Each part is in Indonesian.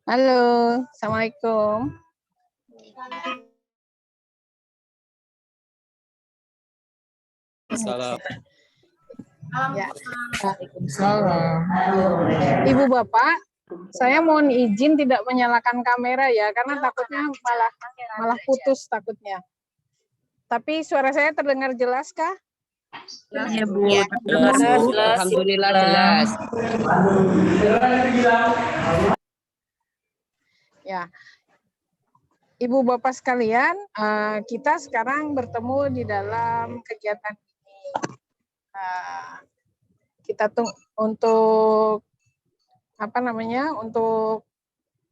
Halo, Assalamualaikum. Salam. Ya. Waalaikumsalam. Ibu Bapak, saya mohon izin tidak menyalakan kamera ya, karena takutnya malah putus takutnya. Tapi suara saya terdengar jelas kah? Ya, Bu. Ya, Dengar, Bu. Alhamdulillah jelas. Ya. Ibu Bapak sekalian, kita sekarang bertemu di dalam kegiatan ini. Kita untuk untuk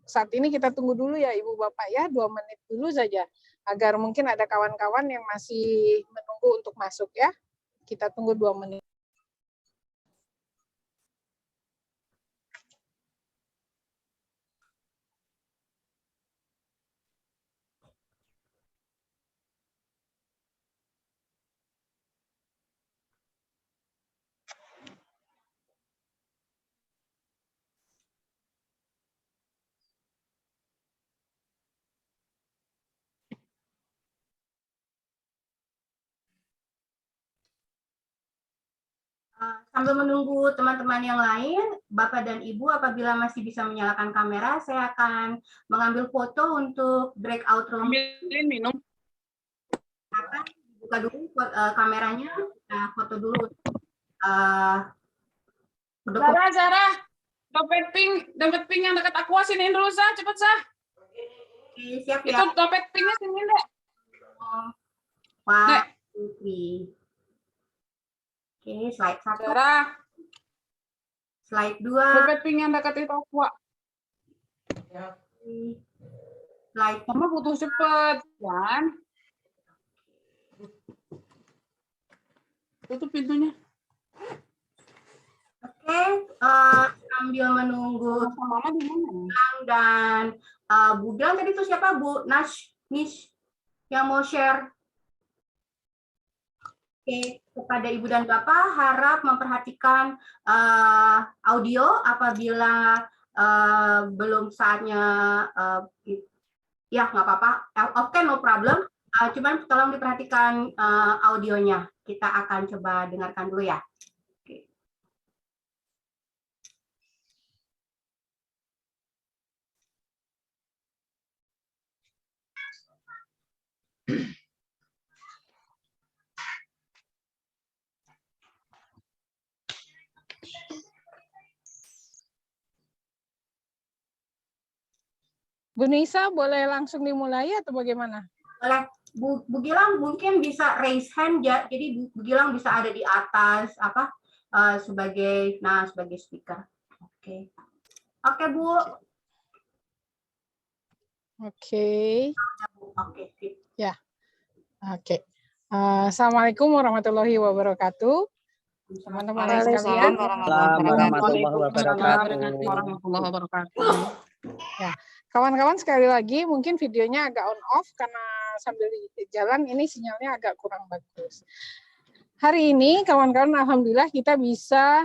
saat ini kita tunggu dulu ya Ibu Bapak ya, 2 menit dulu saja, agar mungkin ada kawan-kawan yang masih menunggu untuk masuk ya. Kita tunggu 2 menit. Sambil menunggu teman-teman yang lain, Bapak dan Ibu apabila masih bisa menyalakan kamera, saya akan mengambil foto untuk breakout room. Ambilin minum. Buka dulu kameranya, kita foto dulu. Zara, dompet pink yang dekat Aqua siniin dulu, Sa. Cepet, Sa. Oke, siap Itu ya. dompet pinknya siniin, Dek. One, two, three. Oke, slide 1. Zara, Slide 2. dompet pink yang dekat itu Aqua. Slide Mama butuh cepet, kan? Tutup pintunya. Oke, sambil menunggu Mama di mana? dan Bu Gilang tadi itu siapa Bu? Nish yang mau share. Oke, kepada Ibu dan Bapak harap memperhatikan audio apabila belum saatnya ya nggak apa-apa. Oke, no problem. Cuman tolong diperhatikan audionya. Kita akan coba dengarkan dulu ya. Bu Nisa, boleh langsung dimulai atau bagaimana? Boleh. Bu Gilang mungkin bisa raise hand, jadi Bu Gilang bisa ada di atas sebagai speaker. Oke. Oke, Bu. Oke. Oke, sip. Ya. Oke. Assalamualaikum warahmatullahi wabarakatuh. Teman-teman sekalian. Warahmatullahi wabarakatuh. Ya, kawan-kawan sekali lagi mungkin videonya agak on off karena sambil di jalan ini sinyalnya agak kurang bagus. Hari ini kawan-kawan alhamdulillah kita bisa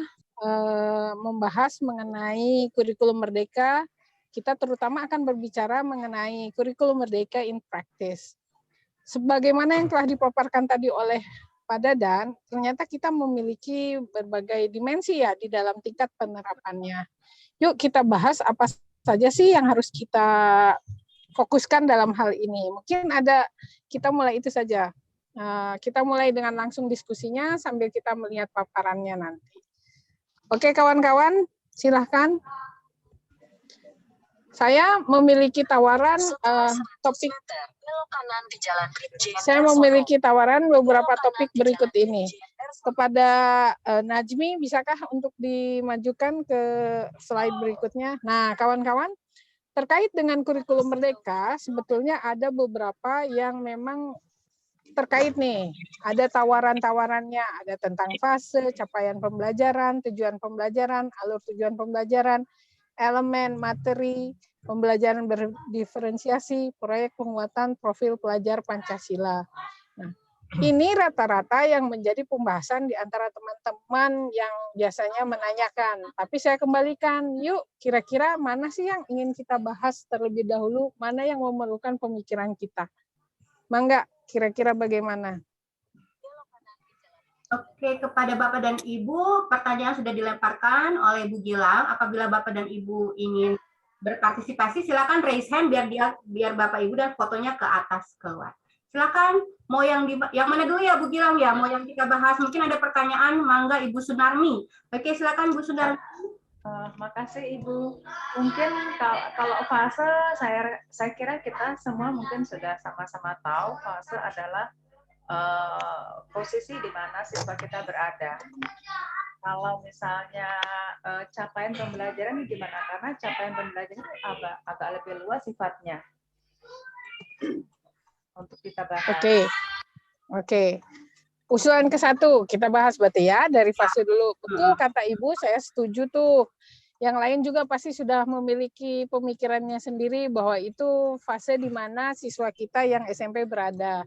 membahas mengenai kurikulum merdeka. Kita terutama akan berbicara mengenai kurikulum merdeka in practice. Sebagaimana yang telah dipaparkan tadi oleh Pak Dadan, ternyata kita memiliki berbagai dimensi ya di dalam tingkat penerapannya. Yuk kita bahas apa saja sih yang harus kita fokuskan dalam hal ini. Mungkin kita mulai itu saja. Kita mulai dengan langsung diskusinya sambil kita melihat paparannya nanti. Oke kawan-kawan, silahkan. Saya memiliki tawaran topik. Saya memiliki tawaran beberapa topik berikut ini. Kepada Najmi, bisakah untuk dimajukan ke slide berikutnya? Nah, kawan-kawan, terkait dengan kurikulum merdeka, sebetulnya ada beberapa yang memang terkait nih. Ada tawaran-tawarannya, ada tentang fase, capaian pembelajaran, tujuan pembelajaran, alur tujuan pembelajaran, elemen materi, pembelajaran berdiferensiasi, proyek penguatan profil pelajar Pancasila. Nah, Ini rata-rata yang menjadi pembahasan di antara teman-teman yang biasanya menanyakan. Tapi saya kembalikan, yuk kira-kira mana sih yang ingin kita bahas terlebih dahulu, mana yang memerlukan pemikiran kita. Mangga, kira-kira bagaimana? Oke, kepada Bapak dan Ibu, pertanyaan sudah dilemparkan oleh Bu Gilang. Apabila Bapak dan Ibu ingin berpartisipasi, silakan raise hand biar Bapak Ibu dan fotonya ke atas keluar. Silakan, mau yang mana dulu ya Bu Gilang ya? Mau yang kita bahas? Mungkin ada pertanyaan, mangga Ibu Sunarmi. Oke, silakan Bu Sunarmi. Makasih Ibu. Mungkin kalau fase saya kira kita semua mungkin sudah sama-sama tahu fase adalah posisi di mana siswa kita berada. Kalau misalnya capaian pembelajaran gimana? Karena capaian pembelajaran itu agak lebih luas sifatnya untuk kita bahas. Oke. Usulan ke-1 kita bahas berarti ya dari fase dulu. Betul kata Ibu, saya setuju tuh. Yang lain juga pasti sudah memiliki pemikirannya sendiri bahwa itu fase di mana siswa kita yang SMP berada.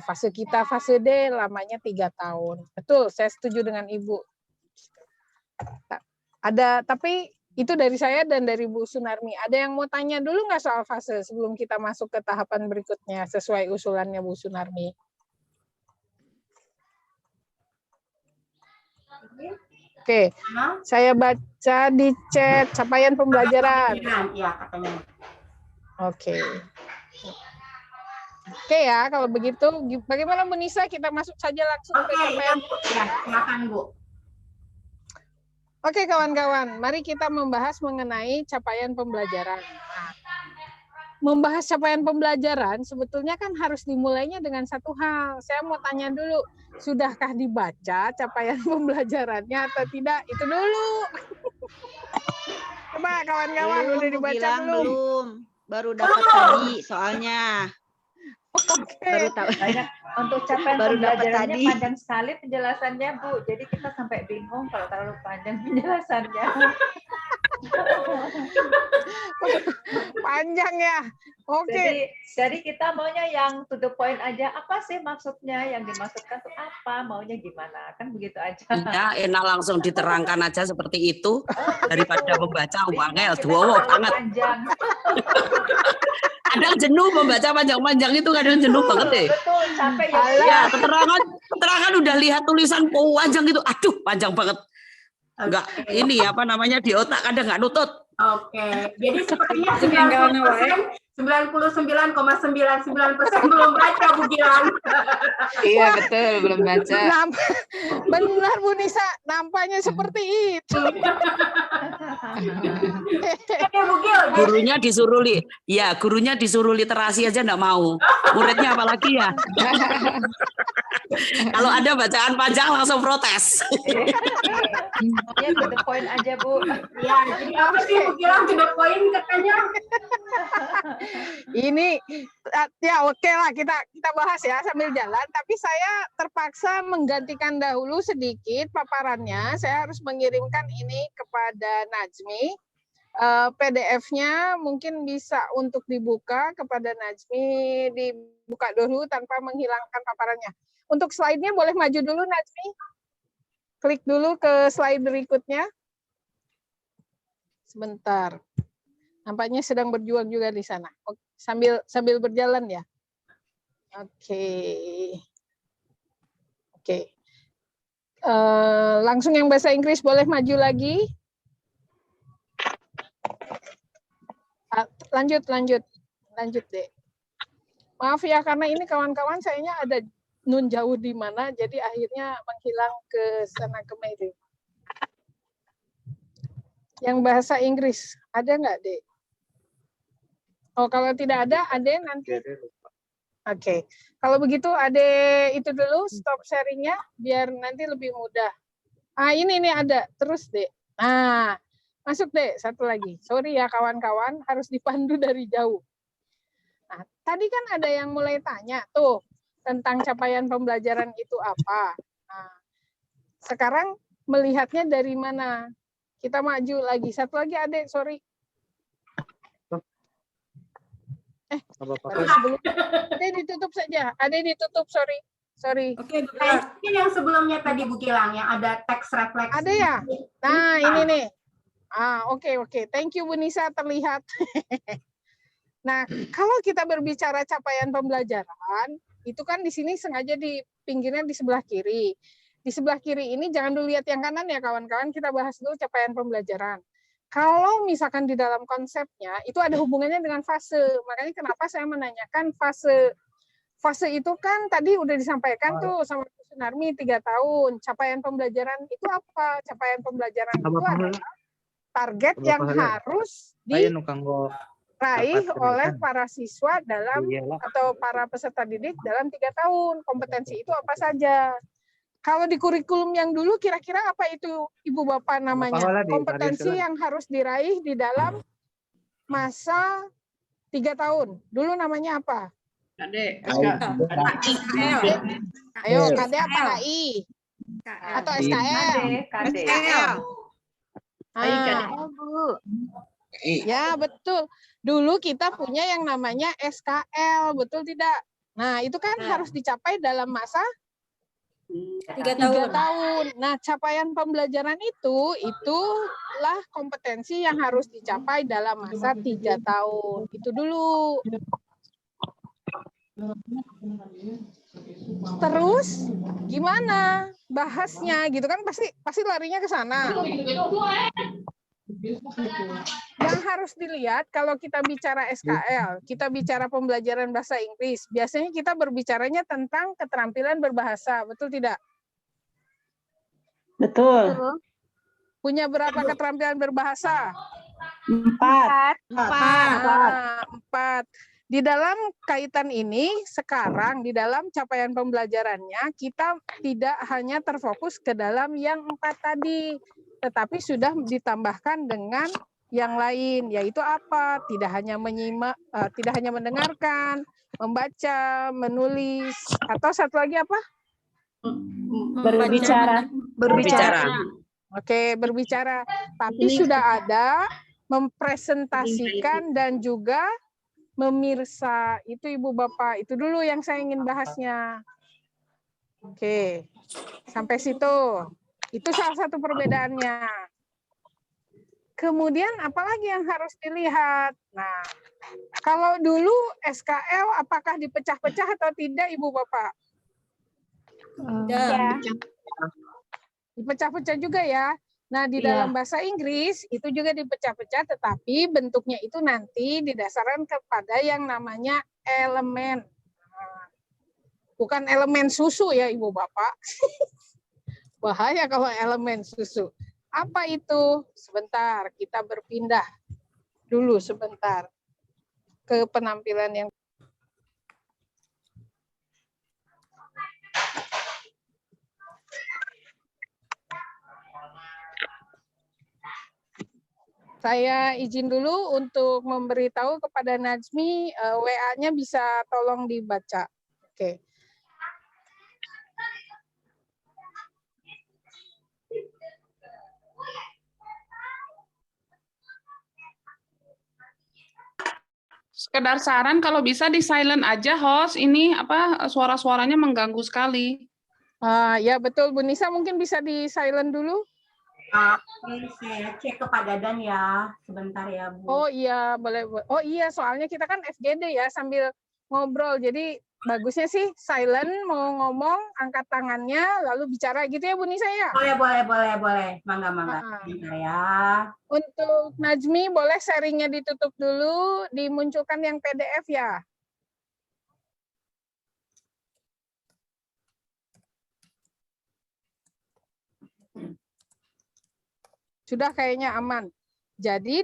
Fase kita fase D lamanya 3 tahun. Betul, saya setuju dengan Ibu. Tapi itu dari saya dan dari Bu Sunarmi. Ada yang mau tanya dulu nggak soal fase sebelum kita masuk ke tahapan berikutnya sesuai usulannya Bu Sunarmi? Oke, saya baca di chat capaian pembelajaran. Ya, katanya. Oke ya, kalau begitu bagaimana Bu Nisa, kita masuk saja langsung ke capaian. Ya, silakan Bu. Oke kawan-kawan, mari kita membahas mengenai capaian pembelajaran. Nah, membahas capaian pembelajaran sebetulnya kan harus dimulainya dengan satu hal. Saya mau tanya dulu, sudahkah dibaca capaian pembelajarannya atau tidak? Itu dulu. Coba kawan-kawan udah dibaca belum? Belum, baru dapat tadi soalnya. Oke. Baru tahu. Banyak untuk capaian Baru dapat pembelajarannya tadi. panjang sekali penjelasannya Bu. Jadi kita sampai bingung kalau terlalu panjang penjelasannya. Panjang ya. Oke. Jadi kita maunya yang to the point aja. Apa sih maksudnya? Yang dimaksudkan tuh apa? Maunya gimana? Kan begitu aja. Ya, enak langsung diterangkan aja seperti itu daripada membaca wangel Kita dua terlalu banget. panjang. Kadang jenuh membaca panjang-panjang itu, kadang jenuh banget deh. Betul, capek ya. Ya, keterangan udah lihat tulisan panjang itu, aduh panjang banget. Enggak, ini apa namanya di otak kadang nggak nutut. Oke, jadi sepertinya 99,99% belum baca Bu Gilang. Iya betul, belum baca. Benar Bu Nisa, nampaknya seperti itu. Oke Bu Gil, Gurunya disuruh literasi aja nggak mau. Muridnya apalagi ya. Kalau ada bacaan panjang langsung protes. Maunya to the point aja Bu. ya, jadi apa sih Bu Gilang to the point katanya? Ini ya oke lah kita bahas ya sambil jalan, tapi saya terpaksa menggantikan dahulu sedikit paparannya. Saya harus mengirimkan ini kepada Najmi. PDF-nya mungkin bisa untuk dibuka kepada Najmi, dibuka dulu tanpa menghilangkan paparannya. Untuk slide-nya boleh maju dulu Najmi. Klik dulu ke slide berikutnya. Sebentar. Nampaknya sedang berjuang juga di sana. Sambil berjalan ya. Oke. Langsung yang bahasa Inggris boleh maju lagi. Lanjut deh. Maaf ya karena ini kawan-kawan sayanya ada nun jauh di mana, jadi akhirnya menghilang ke sana kemari. Yang bahasa Inggris ada nggak, Dek? Oh, kalau tidak ada, Ade nanti. Oke. Kalau begitu, Ade itu dulu stop sharingnya, biar nanti lebih mudah. Ini ada. Terus, Dek. Nah, masuk, Dek. Satu lagi. Sorry ya, kawan-kawan. Harus dipandu dari jauh. Nah, tadi kan ada yang mulai tanya, tuh, tentang capaian pembelajaran itu apa. Nah, sekarang melihatnya dari mana? Kita maju lagi. Satu lagi, Ade. Sorry. Sebelum ada ditutup saja, sorry. Sorry. Oke, Bu Nah, Gilang. mungkin yang sebelumnya tadi Bu Gilang yang ada teks refleksi. Ada ya? Nah, ini nih. Oke. Thank you Bu Nisa, terlihat. Nah, kalau kita berbicara capaian pembelajaran, itu kan di sini sengaja di pinggirnya di sebelah kiri. Di sebelah kiri ini jangan dulu lihat yang kanan ya kawan-kawan, kita bahas dulu capaian pembelajaran. Kalau misalkan di dalam konsepnya, itu ada hubungannya dengan fase. Makanya kenapa saya menanyakan fase. Fase itu kan tadi udah disampaikan tuh sama Bu Sunarmi 3 tahun. Capaian pembelajaran itu apa? Capaian pembelajaran itu adalah target yang harus diraih oleh para siswa dalam atau para peserta didik dalam 3 tahun. Kompetensi itu apa saja? Kalau di kurikulum yang dulu kira-kira apa itu Ibu Bapak namanya? Kompetensi yang harus diraih di dalam masa 3 tahun. Dulu namanya apa? Kade. Ayo, KD apa KI? Atau SKL? KD. Ya, betul. Dulu kita punya yang namanya SKL, betul tidak? Nah, itu kan harus dicapai dalam masa 3 tahun. Nah, capaian pembelajaran itulah kompetensi yang harus dicapai dalam masa 3 tahun. Itu dulu. Terus gimana bahasnya gitu kan, pasti larinya ke sana. Yang harus dilihat kalau kita bicara SKL, kita bicara pembelajaran bahasa Inggris, biasanya kita berbicaranya tentang keterampilan berbahasa, betul tidak? Betul. Punya berapa keterampilan berbahasa? 4. Di dalam kaitan ini, sekarang di dalam capaian pembelajarannya, kita tidak hanya terfokus ke dalam yang 4 tadi, tetapi sudah ditambahkan dengan yang lain, yaitu apa? Tidak hanya menyimak, tidak hanya mendengarkan, membaca, menulis, atau satu lagi apa? Berbicara. Oke, berbicara. Tapi sudah ada mempresentasikan dan juga memirsa. Itu Ibu Bapak, itu dulu yang saya ingin bahasnya. Oke, sampai situ. Itu salah satu perbedaannya. Kemudian apalagi yang harus dilihat? Nah, kalau dulu SKL apakah dipecah-pecah atau tidak Ibu Bapak? Ya. Dipecah-pecah juga ya. Nah, di dalam bahasa Inggris itu juga dipecah-pecah, tetapi bentuknya itu nanti didasarkan kepada yang namanya elemen. Bukan elemen susu ya Ibu Bapak. Bahaya kalau elemen susu. Apa itu? Sebentar, kita berpindah dulu sebentar ke penampilan yang saya izin dulu untuk memberitahu kepada Najmi, WA-nya bisa tolong dibaca. Oke. Sekedar saran kalau bisa di silent aja host, ini suara-suaranya mengganggu sekali. Ya betul Bu Nisa, mungkin bisa di silent dulu. Oke, saya cek ke Pak Dadan ya, sebentar ya Bu. Oh iya, boleh. Oh iya, soalnya kita kan FGD ya sambil ngobrol, jadi bagusnya sih silent, mau ngomong angkat tangannya lalu bicara gitu ya Bu Nisa ya. Boleh, mangga. Bentar ya. Untuk Najmi boleh sharingnya ditutup dulu, dimunculkan yang PDF ya. Sudah kayaknya aman. Jadi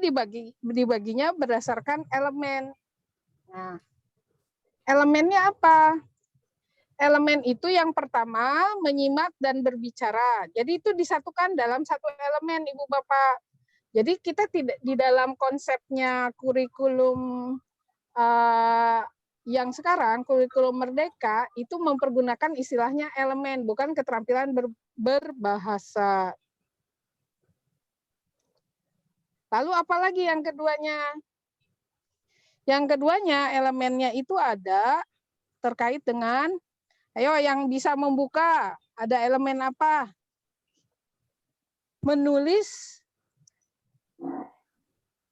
dibaginya berdasarkan elemen. Nah, elemennya apa? Elemen itu yang pertama menyimak dan berbicara. Jadi itu disatukan dalam satu elemen, Ibu Bapak. Jadi kita tidak di dalam konsepnya kurikulum yang sekarang, kurikulum Merdeka itu mempergunakan istilahnya elemen, bukan keterampilan berbahasa. Lalu apalagi yang keduanya? Yang keduanya elemennya itu ada terkait dengan Ayo yang bisa membuka, ada elemen apa? Menulis.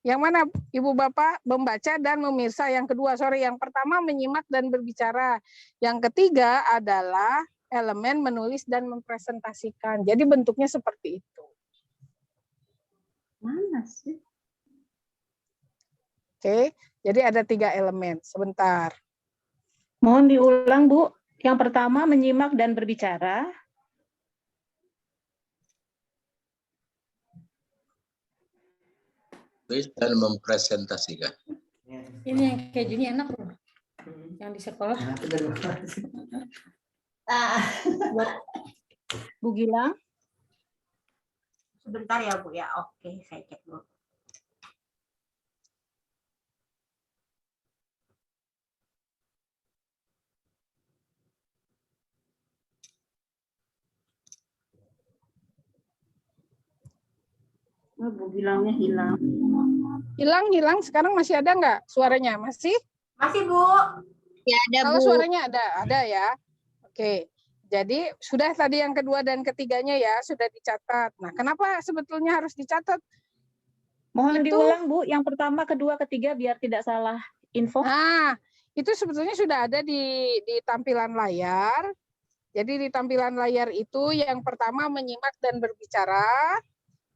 Yang mana Ibu Bapak? Membaca dan memirsa. Yang kedua, yang pertama menyimak dan berbicara. Yang ketiga adalah elemen menulis dan mempresentasikan. Jadi bentuknya seperti itu. Mana sih? Oke, jadi ada 3 elemen. Sebentar. Mohon diulang, Bu. Yang pertama menyimak dan berbicara. Dan mempresentasikan. Ini yang kayak gini enak loh. Yang di sekolah. Bu Gilang. Sebentar ya Bu ya. Oke, saya cek dulu. Bu Gilangnya hilang. Hilang. Sekarang masih ada nggak suaranya? Masih? Masih Bu. Ya ada, Kalau Bu. suaranya ada ya. Oke. Jadi sudah tadi yang kedua dan ketiganya ya sudah dicatat. Nah, kenapa sebetulnya harus dicatat? Mohon Itu- diulang, Bu. Yang pertama, kedua, ketiga biar tidak salah info. Nah, itu sebetulnya sudah ada di tampilan layar. Jadi di tampilan layar itu yang pertama menyimak dan berbicara,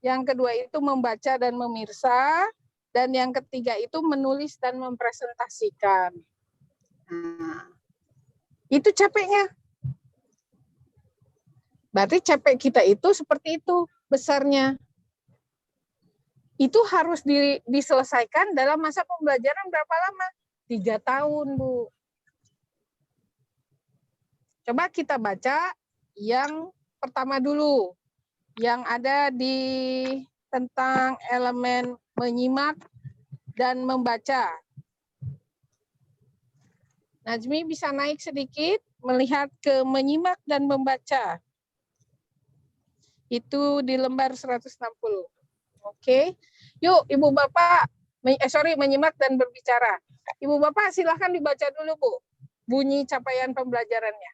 yang kedua itu membaca dan memirsa, dan yang ketiga itu menulis dan mempresentasikan. Nah, itu capeknya. Berarti capek kita itu seperti itu besarnya. Itu harus diselesaikan dalam masa pembelajaran berapa lama? 3 tahun, Bu. Coba kita baca yang pertama dulu. Yang ada di tentang elemen menyimak dan membaca. Najmi bisa naik sedikit, melihat ke menyimak dan membaca. Itu di lembar 160. Oke. Yuk, Ibu Bapak, menyimak dan berbicara. Ibu Bapak silahkan dibaca dulu, Bu. Bunyi capaian pembelajarannya.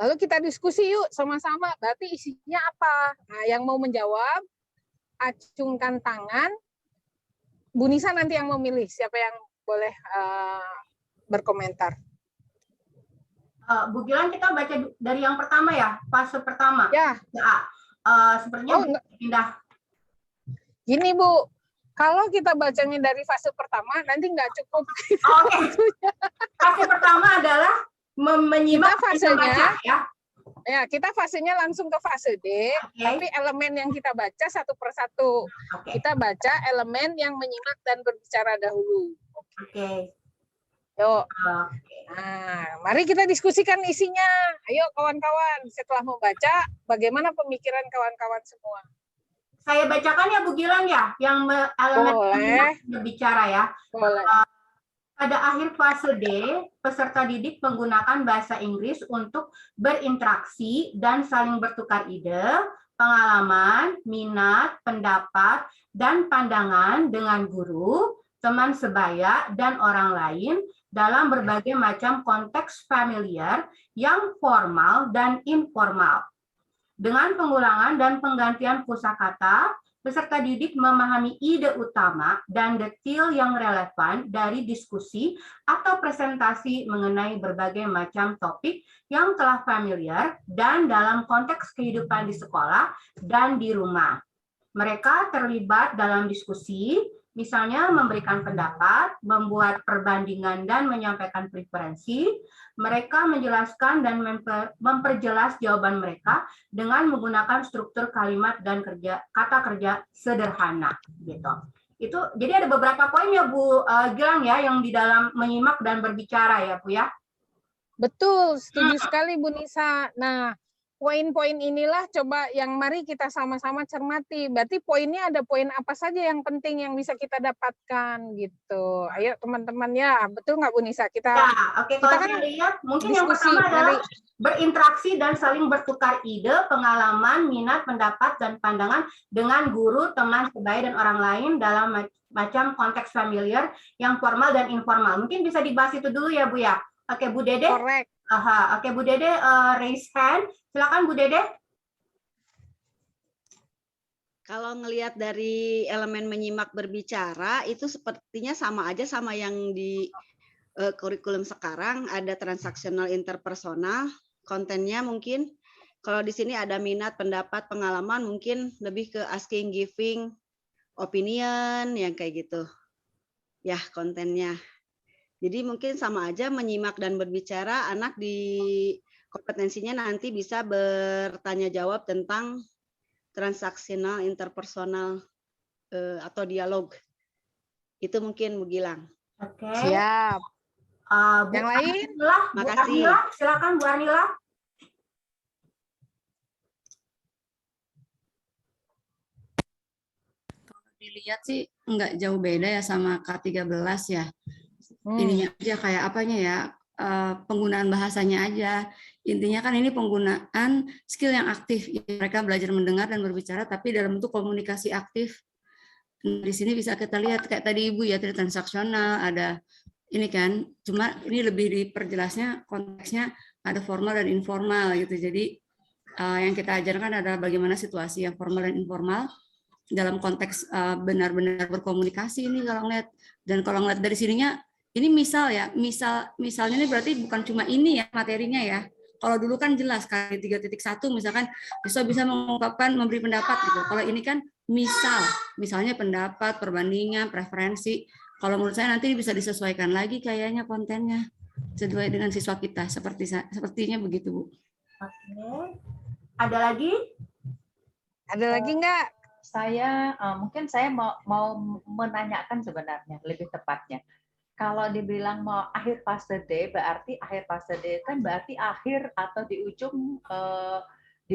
Lalu kita diskusi yuk sama-sama, berarti isinya apa? Nah, yang mau menjawab, acungkan tangan. Bu Nisa nanti yang memilih siapa yang boleh berkomentar. Bu Gilang, kita baca dari yang pertama ya, fase pertama. Ya. Sepertinya pindah. Gini Bu, kalau kita bacanya dari fase pertama, nanti nggak cukup. Oke. Fase pertama adalah menyimak dan membaca ya. Ya, kita fasenya langsung ke fase D, tapi elemen yang kita baca satu persatu. Kita baca elemen yang menyimak dan berbicara dahulu. Oke. Yuk. Nah, mari kita diskusikan isinya. Ayo kawan-kawan, setelah membaca, bagaimana pemikiran kawan-kawan semua? Saya bacakan ya Bu Gilang ya, yang elemen berbicara ya. Boleh. Pada akhir fase D, peserta didik menggunakan bahasa Inggris untuk berinteraksi dan saling bertukar ide, pengalaman, minat, pendapat, dan pandangan dengan guru, teman sebaya, dan orang lain dalam berbagai macam konteks familiar yang formal dan informal. Dengan pengulangan dan penggantian kosakata, peserta didik memahami ide utama dan detail yang relevan dari diskusi atau presentasi mengenai berbagai macam topik yang telah familiar dan dalam konteks kehidupan di sekolah dan di rumah. Mereka terlibat dalam diskusi, misalnya memberikan pendapat, membuat perbandingan dan menyampaikan preferensi. Mereka menjelaskan dan memperjelas jawaban mereka dengan menggunakan struktur kalimat dan kata kerja sederhana gitu. Itu jadi ada beberapa poin ya Bu Gilang ya yang di dalam menyimak dan berbicara ya Bu ya. Betul, setuju sekali Bu Nisa. Nah, poin-poin inilah coba yang mari kita sama-sama cermati. Berarti poinnya ada poin apa saja yang penting yang bisa kita dapatkan gitu. Ayo teman-teman ya, betul nggak Bu Nisa? Kita ya, oke, kalau kita lihat mungkin yang pertama adalah berinteraksi dan saling bertukar ide, pengalaman, minat, pendapat, dan pandangan dengan guru, teman sebaya, dan orang lain dalam macam konteks familiar yang formal dan informal. Mungkin bisa dibahas itu dulu ya Bu ya. Oke, Bu Dede. Correct. Oke, Bu Dede raise hand. Silakan Bu Dede. Kalau ngelihat dari elemen menyimak berbicara itu sepertinya sama aja sama yang di kurikulum sekarang. Ada transaksional interpersonal, kontennya mungkin. Kalau di sini ada minat, pendapat, pengalaman, mungkin lebih ke asking, giving, opinion, yang kayak gitu. Ya, kontennya. Jadi mungkin sama aja menyimak dan berbicara, anak di kompetensinya nanti bisa bertanya jawab tentang transaksional, interpersonal, atau dialog. Itu mungkin Bu Gilang. Oke. Siap. Yang lain? Makasih. Silakan Bu Arnila. Dilihat sih nggak jauh beda ya sama K13 ya. Ininya aja kayak apanya ya, penggunaan bahasanya aja. Intinya kan ini penggunaan skill yang aktif. Mereka belajar mendengar dan berbicara tapi dalam bentuk komunikasi aktif. Nah, di sini bisa kita lihat kayak tadi Ibu ya, transaksional, ada ini kan, cuma ini lebih diperjelasnya konteksnya ada formal dan informal gitu. Jadi yang kita ajarkan adalah bagaimana situasi yang formal dan informal dalam konteks benar-benar berkomunikasi ini kalau ngeliat. Dan kalau ngeliat dari sininya, ini misal ya, misalnya ini berarti bukan cuma ini ya materinya ya. Kalau dulu kan jelas kali 3.1 misalkan bisa mengungkapkan, memberi pendapat gitu. Kalau ini kan misalnya pendapat, perbandingan, preferensi. Kalau menurut saya nanti bisa disesuaikan lagi kayaknya kontennya sesuai dengan siswa kita, sepertinya begitu Bu. Oke. Ada lagi? Ada lagi nggak? Saya mungkin saya mau menanyakan sebenarnya lebih tepatnya. Kalau dibilang mau akhir fase D, berarti akhir fase D kan berarti akhir atau di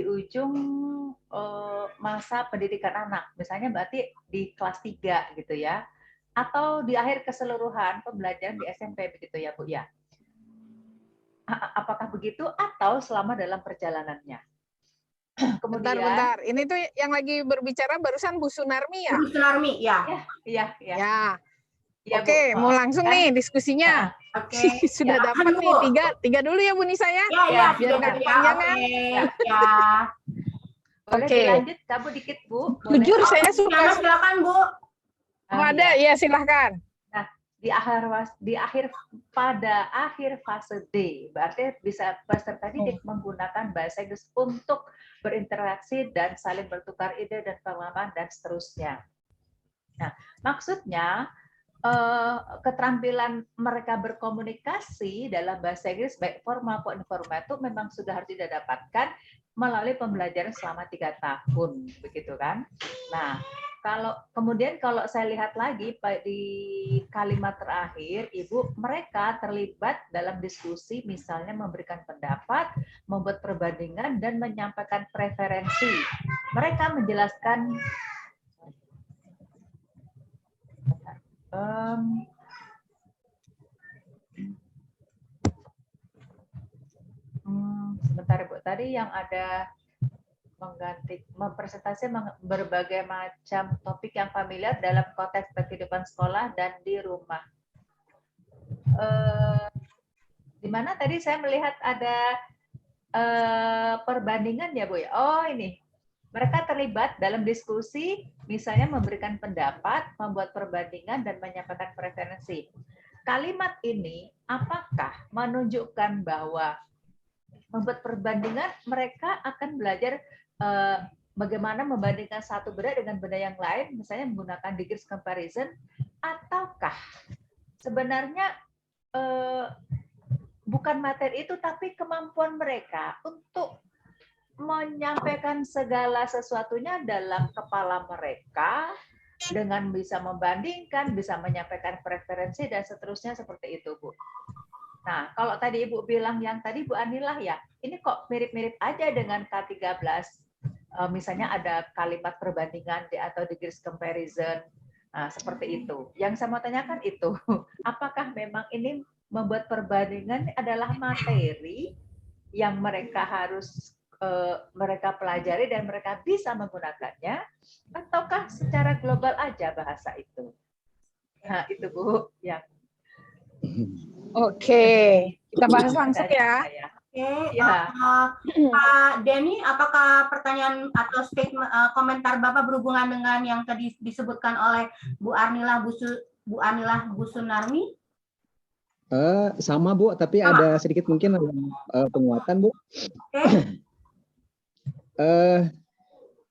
ujung masa pendidikan anak. Misalnya berarti di kelas 3 gitu ya. Atau di akhir keseluruhan pembelajaran di SMP begitu ya Bu ya. Apakah begitu atau selama dalam perjalanannya? Kemudian, bentar. Ini tuh yang lagi berbicara barusan Bu Sunarmi ya? Bu Sunarmi, ya. Iya. Ya, oke, mau langsung nih diskusinya. Oke. Sudah dapat nih tiga dulu ya Bu Nisa ya? Ya, biar nggak kepanjangan. Boleh dilanjut kamu dikit Bu. Jujur saya suka. Silakan Bu. Ada, ya silahkan. Nah, pada akhir fase D, berarti bisa peserta didik menggunakan bahasa Inggris untuk berinteraksi dan saling bertukar ide dan pengalaman dan seterusnya. Nah, maksudnya keterampilan mereka berkomunikasi dalam bahasa Inggris baik formal maupun informal itu memang sudah harus didapatkan melalui pembelajaran selama 3 tahun, begitu kan? Nah, kemudian kalau saya lihat lagi di kalimat terakhir, Ibu, mereka terlibat dalam diskusi, misalnya memberikan pendapat, membuat perbandingan, dan menyampaikan preferensi. Mereka menjelaskan sebentar Bu, tadi yang ada mempresentasi berbagai macam topik yang familiar dalam konteks kehidupan sekolah dan di rumah. Di mana tadi saya melihat ada perbandingan ya Bu ya. Oh ini, mereka terlibat dalam diskusi, misalnya memberikan pendapat, membuat perbandingan dan menyampaikan preferensi. Kalimat ini apakah menunjukkan bahwa membuat perbandingan mereka akan belajar bagaimana membandingkan satu benda dengan benda yang lain, misalnya menggunakan degrees comparison, ataukah sebenarnya bukan materi itu, tapi kemampuan mereka untuk menyampaikan segala sesuatunya dalam kepala mereka dengan bisa membandingkan, bisa menyampaikan preferensi, dan seterusnya seperti itu, Bu. Nah, kalau tadi Ibu bilang yang tadi Bu Anilah ya, ini kok mirip-mirip aja dengan K13. Misalnya ada kalimat perbandingan atau degrees comparison, seperti itu. Yang saya mau tanyakan itu, apakah memang ini membuat perbandingan adalah materi yang mereka harus mereka pelajari dan mereka bisa menggunakannya, ataukah secara global aja bahasa itu? Nah, itu Bu yang Oke, kita bahas langsung ya. Oke, Ya. Pak Denny, apakah pertanyaan atau statement komentar Bapak berhubungan dengan yang tadi disebutkan oleh Bu Arnilah Busunarmi? Sama Bu, tapi ada sedikit mungkin penguatan Bu. Oke.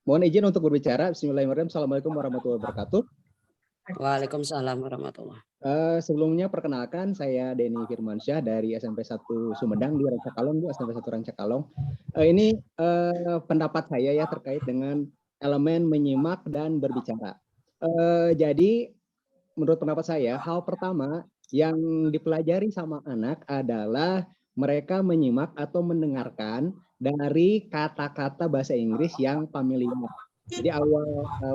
Mohon izin untuk berbicara. Bismillahirrahmanirrahim. Assalamualaikum warahmatullahi wabarakatuh. Waalaikumsalam warahmatullahi. Sebelumnya perkenalkan, saya Denny Firmansyah dari SMP 1 Sumedang di Rancakalong, Bu, SMP 1 Rancakalong. Ini pendapat saya ya terkait dengan elemen menyimak dan berbicara. Jadi menurut pendapat saya, hal pertama yang dipelajari sama anak adalah mereka menyimak atau mendengarkan dari kata-kata bahasa Inggris yang familiar. Jadi awal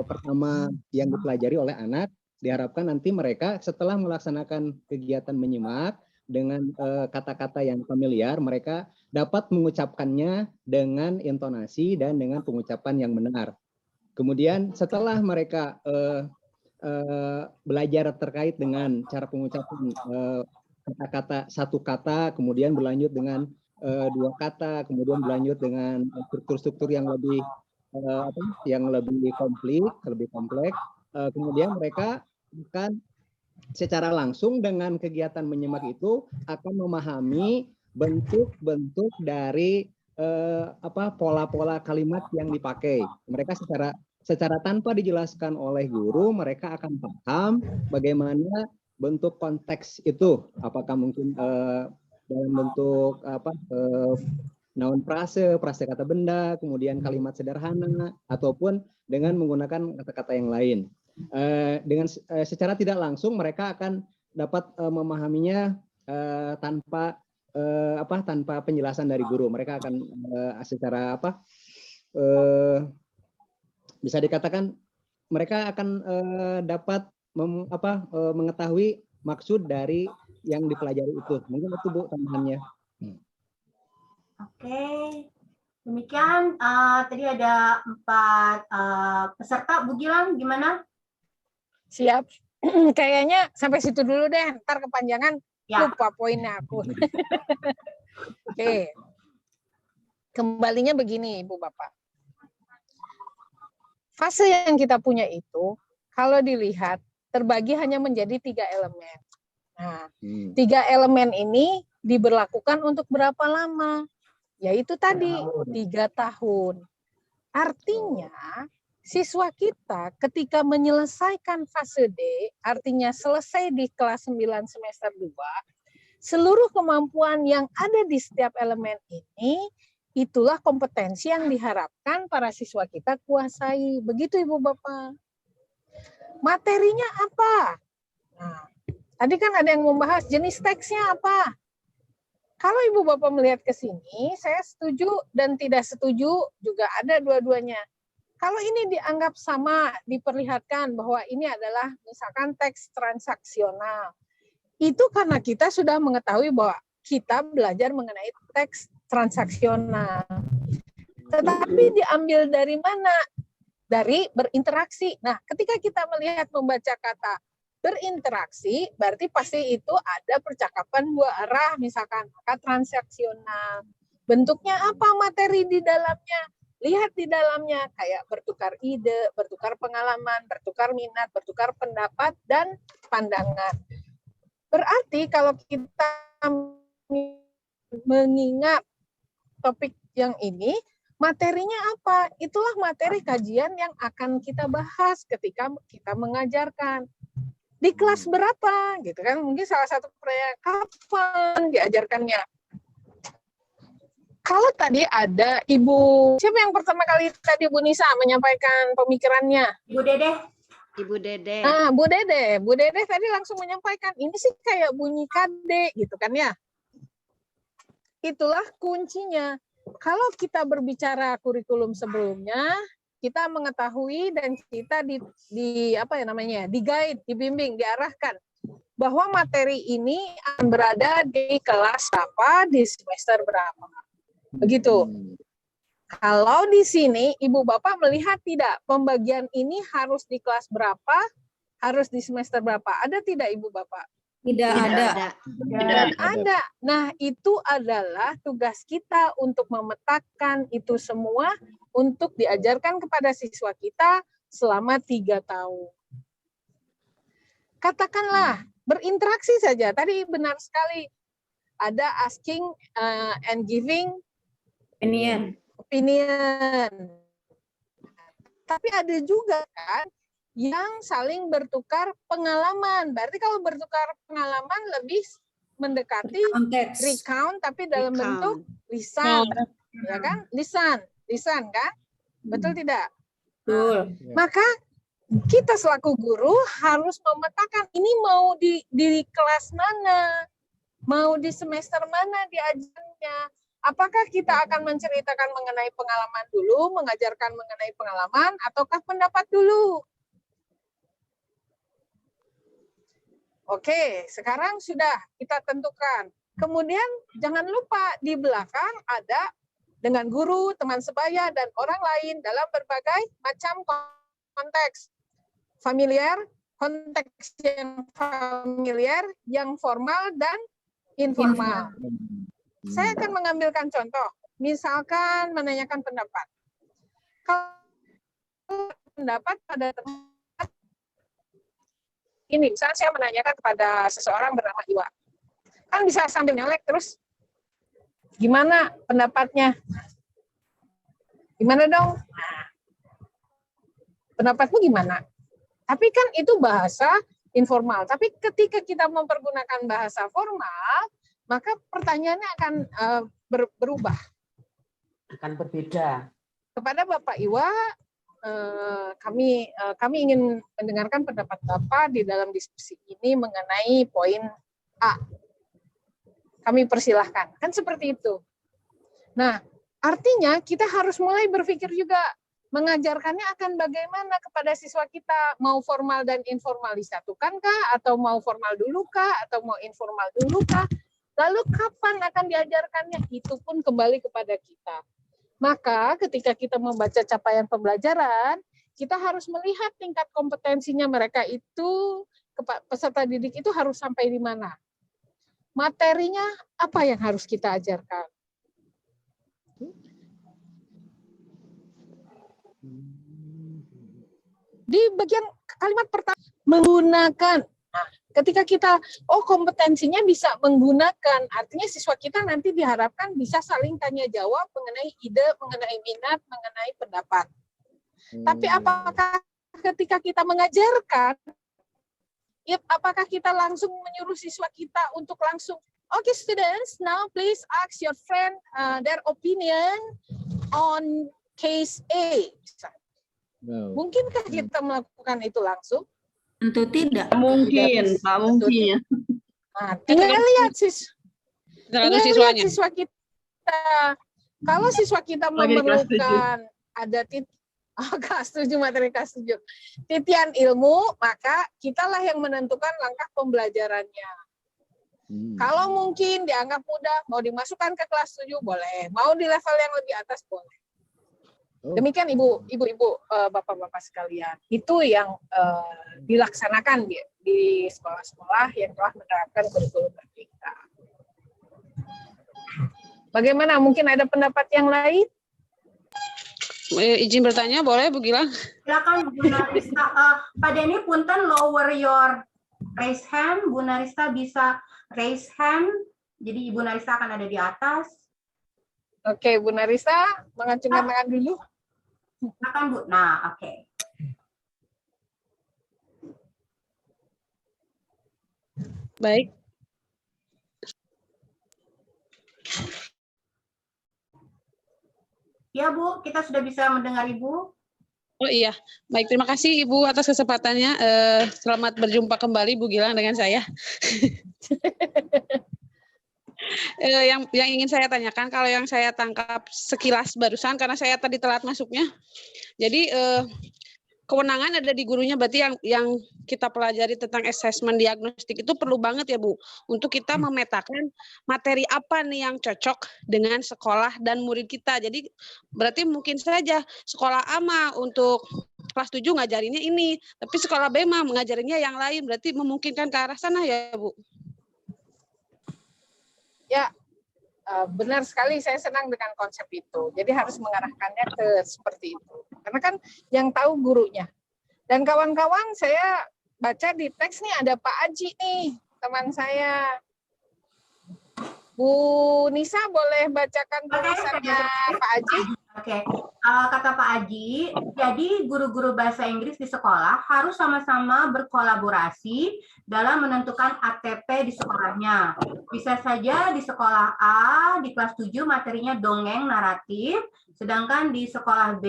pertama yang dipelajari oleh anak, diharapkan nanti mereka setelah melaksanakan kegiatan menyimak dengan kata-kata yang familiar, mereka dapat mengucapkannya dengan intonasi dan dengan pengucapan yang benar. Kemudian setelah mereka belajar terkait dengan cara pengucapan kata-kata satu kata, kemudian berlanjut dengan dua kata, kemudian berlanjut dengan struktur-struktur yang lebih kompleks, kemudian mereka bukan secara langsung dengan kegiatan menyimak itu akan memahami bentuk-bentuk dari pola-pola kalimat yang dipakai. Mereka secara tanpa dijelaskan oleh guru, mereka akan paham bagaimana bentuk konteks itu. Apakah mungkin dalam bentuk naun frase kata benda, kemudian kalimat sederhana, ataupun dengan menggunakan kata-kata yang lain. Dengan secara tidak langsung mereka akan dapat memahaminya tanpa penjelasan dari guru. Mereka akan secara bisa dikatakan mereka akan dapat mengetahui maksud dari yang dipelajari itu. Mungkin itu Bu tambahannya. Oke, demikian tadi ada 4 peserta. Bu Gilang gimana? Siap. Kayaknya sampai situ dulu deh, ntar kepanjangan lupa poinnya aku. Oke. Kembalinya begini Ibu Bapak. Fase yang kita punya itu, kalau dilihat, terbagi hanya menjadi 3 elemen. Nah, 3 elemen ini diberlakukan untuk berapa lama? Yaitu tadi 3 tahun. Artinya siswa kita ketika menyelesaikan fase D, artinya selesai di kelas 9 semester 2, seluruh kemampuan yang ada di setiap elemen ini, itulah kompetensi yang diharapkan para siswa kita kuasai. Begitu Ibu Bapak. Materinya apa? Nah, tadi kan ada yang membahas jenis teksnya apa. Kalau Ibu Bapak melihat ke sini, saya setuju dan tidak setuju juga ada dua-duanya. Kalau ini dianggap sama, diperlihatkan bahwa ini adalah misalkan teks transaksional. Itu karena kita sudah mengetahui bahwa kita belajar mengenai teks transaksional. Tetapi diambil dari mana? Dari berinteraksi. Nah, ketika kita melihat membaca kata berinteraksi, berarti pasti itu ada percakapan 2 arah, misalkan maka transaksional. Bentuknya apa materi di dalamnya? Lihat di dalamnya kayak bertukar ide, bertukar pengalaman, bertukar minat, bertukar pendapat, dan pandangan. Berarti kalau kita mengingat topik yang ini, materinya apa? Itulah materi kajian yang akan kita bahas ketika kita mengajarkan. Di kelas berapa? Gitu kan? Mungkin salah satu pertanyaan, kapan diajarkannya? Kalau tadi ada Ibu, siapa yang pertama kali tadi Bu Nisa menyampaikan pemikirannya? Ibu Dede. Ibu Dede. Nah, Bu Dede tadi langsung menyampaikan, ini sih kayak bunyi KD gitu kan ya. Itulah kuncinya. Kalau kita berbicara kurikulum sebelumnya, kita mengetahui dan kita di-guide, dibimbing, diarahkan bahwa materi ini akan berada di kelas berapa, di semester berapa. Begitu. Kalau di sini Ibu Bapak melihat tidak, pembagian ini harus di kelas berapa, harus di semester berapa. Ada tidak Ibu Bapak? Tidak ada. Tidak ada. Nah, itu adalah tugas kita untuk memetakan itu semua untuk diajarkan kepada siswa kita selama 3 tahun. Katakanlah berinteraksi saja. Tadi benar sekali ada asking and giving opinion. Tapi ada juga kan yang saling bertukar pengalaman. Berarti kalau bertukar pengalaman lebih mendekati recount tapi dalam bentuk lisan, ya kan? Lisan kan? Betul tidak? Betul. Maka kita selaku guru harus memetakan ini mau di kelas mana, mau di semester mana diajarnya. Apakah kita akan menceritakan mengenai pengalaman dulu, mengajarkan mengenai pengalaman, ataukah pendapat dulu? Oke, sekarang sudah kita tentukan. Kemudian jangan lupa di belakang ada dengan guru, teman sebaya, dan orang lain dalam berbagai macam konteks. Familiar, konteks yang familiar, yang formal, dan informal. Saya akan mengambilkan contoh. Misalkan menanyakan pendapat. Kalau pendapat pada tempat ini, misalnya saya menanyakan kepada seseorang bernama Iwa. Kan bisa sambil nyelek terus, gimana pendapatnya? Gimana dong? Nah, pendapatmu gimana? Tapi kan itu bahasa informal. Tapi ketika kita mempergunakan bahasa formal, maka pertanyaannya akan berubah. Akan berbeda. Kepada Bapak Iwa, kami ingin mendengarkan pendapat Bapak di dalam diskusi ini mengenai poin A. Kami persilahkan. Kan seperti itu. Nah, artinya kita harus mulai berpikir juga mengajarkannya akan bagaimana kepada siswa kita, mau formal dan informal disatukan kah, atau mau formal dulu kah, atau mau informal dulu kah, lalu kapan akan diajarkannya, itu pun kembali kepada kita. Maka ketika kita membaca capaian pembelajaran, kita harus melihat tingkat kompetensinya mereka itu, peserta didik itu harus sampai di mana. Materinya apa yang harus kita ajarkan. Di bagian kalimat pertama, menggunakan. Nah, ketika kita, kompetensinya bisa menggunakan, artinya siswa kita nanti diharapkan bisa saling tanya jawab mengenai ide, mengenai minat, mengenai pendapat. Tapi apakah ketika kita mengajarkan, apakah kita langsung menyuruh siswa kita untuk langsung, okay students, now please ask your friend their opinion on case A. Mungkinkah kita melakukan itu langsung? Tentu tidak. Mungkin, Pak, mungkin. Nah, tinggal lihat siswa kita. Kalau siswa kita memerlukan ada kelas 7 materi kelas 7 titian ilmu, maka kitalah yang menentukan langkah pembelajarannya. Kalau mungkin dianggap mudah, mau dimasukkan ke kelas 7 boleh, mau di level yang lebih atas boleh. Demikian ibu-ibu, bapak-bapak sekalian, itu yang dilaksanakan di sekolah-sekolah yang telah menerapkan kurikulum merdeka. Bagaimana? Mungkin ada pendapat yang lain? Izin bertanya, boleh Bu Gilang? Silakan Bu Narista. Pak Denny, punten lower your raise hand. Bu Narista bisa raise hand. Jadi Ibu Narista akan ada di atas. Oke, Bu Narista, mengacungkan tangan dulu. Silakan Bu. Nah, oke. Baik. Ya Bu, kita sudah bisa mendengar Ibu. Oh iya, baik, terima kasih Ibu atas kesempatannya. Selamat berjumpa kembali Bu Gilang dengan saya. Yang ingin saya tanyakan, kalau yang saya tangkap sekilas barusan, karena saya tadi telat masuknya, jadi kewenangan ada di gurunya, berarti yang kita pelajari tentang asesmen diagnostik itu perlu banget ya Bu, untuk kita memetakan materi apa nih yang cocok dengan sekolah dan murid kita. Jadi berarti mungkin saja sekolah A mah untuk kelas 7 ngajarinnya ini, tapi sekolah B mah mengajarinya yang lain, berarti memungkinkan ke arah sana ya Bu? Ya, benar sekali, saya senang dengan konsep itu. Jadi harus mengarahkannya ke seperti itu. Karena kan yang tahu gurunya. Dan kawan-kawan, saya baca di teks nih ada Pak Aji nih, teman saya. Bu Nisa boleh bacakan tulisannya Pak Aji? Oke, kata Pak Aji, jadi guru-guru bahasa Inggris di sekolah harus sama-sama berkolaborasi dalam menentukan ATP di sekolahnya. Bisa saja di sekolah A, di kelas 7 materinya dongeng naratif, sedangkan di sekolah B,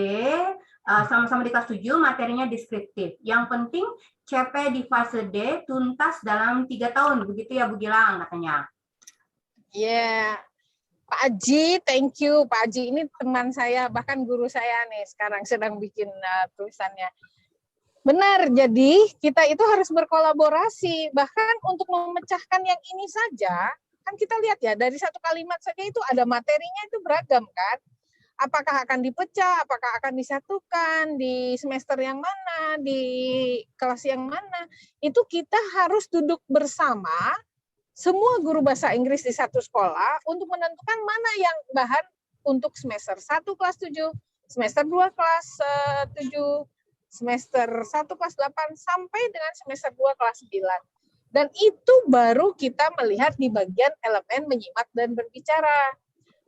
sama-sama di kelas 7 materinya deskriptif. Yang penting CP di fase D tuntas dalam 3 tahun, begitu ya Bu Gilang katanya. Ya, Pak Aji, thank you. Pak Aji ini teman saya, bahkan guru saya nih sekarang sedang bikin tulisannya. Benar, jadi kita itu harus berkolaborasi. Bahkan untuk memecahkan yang ini saja, kan kita lihat ya, dari satu kalimat saja itu ada materinya itu beragam kan. Apakah akan dipecah, apakah akan disatukan, di semester yang mana, di kelas yang mana. Itu kita harus duduk bersama, semua guru bahasa Inggris di satu sekolah untuk menentukan mana yang bahan untuk semester 1 kelas 7, semester 2 kelas 7, semester 1 kelas 8, sampai dengan semester 2 kelas 9. Dan itu baru kita melihat di bagian elemen menyimak dan berbicara.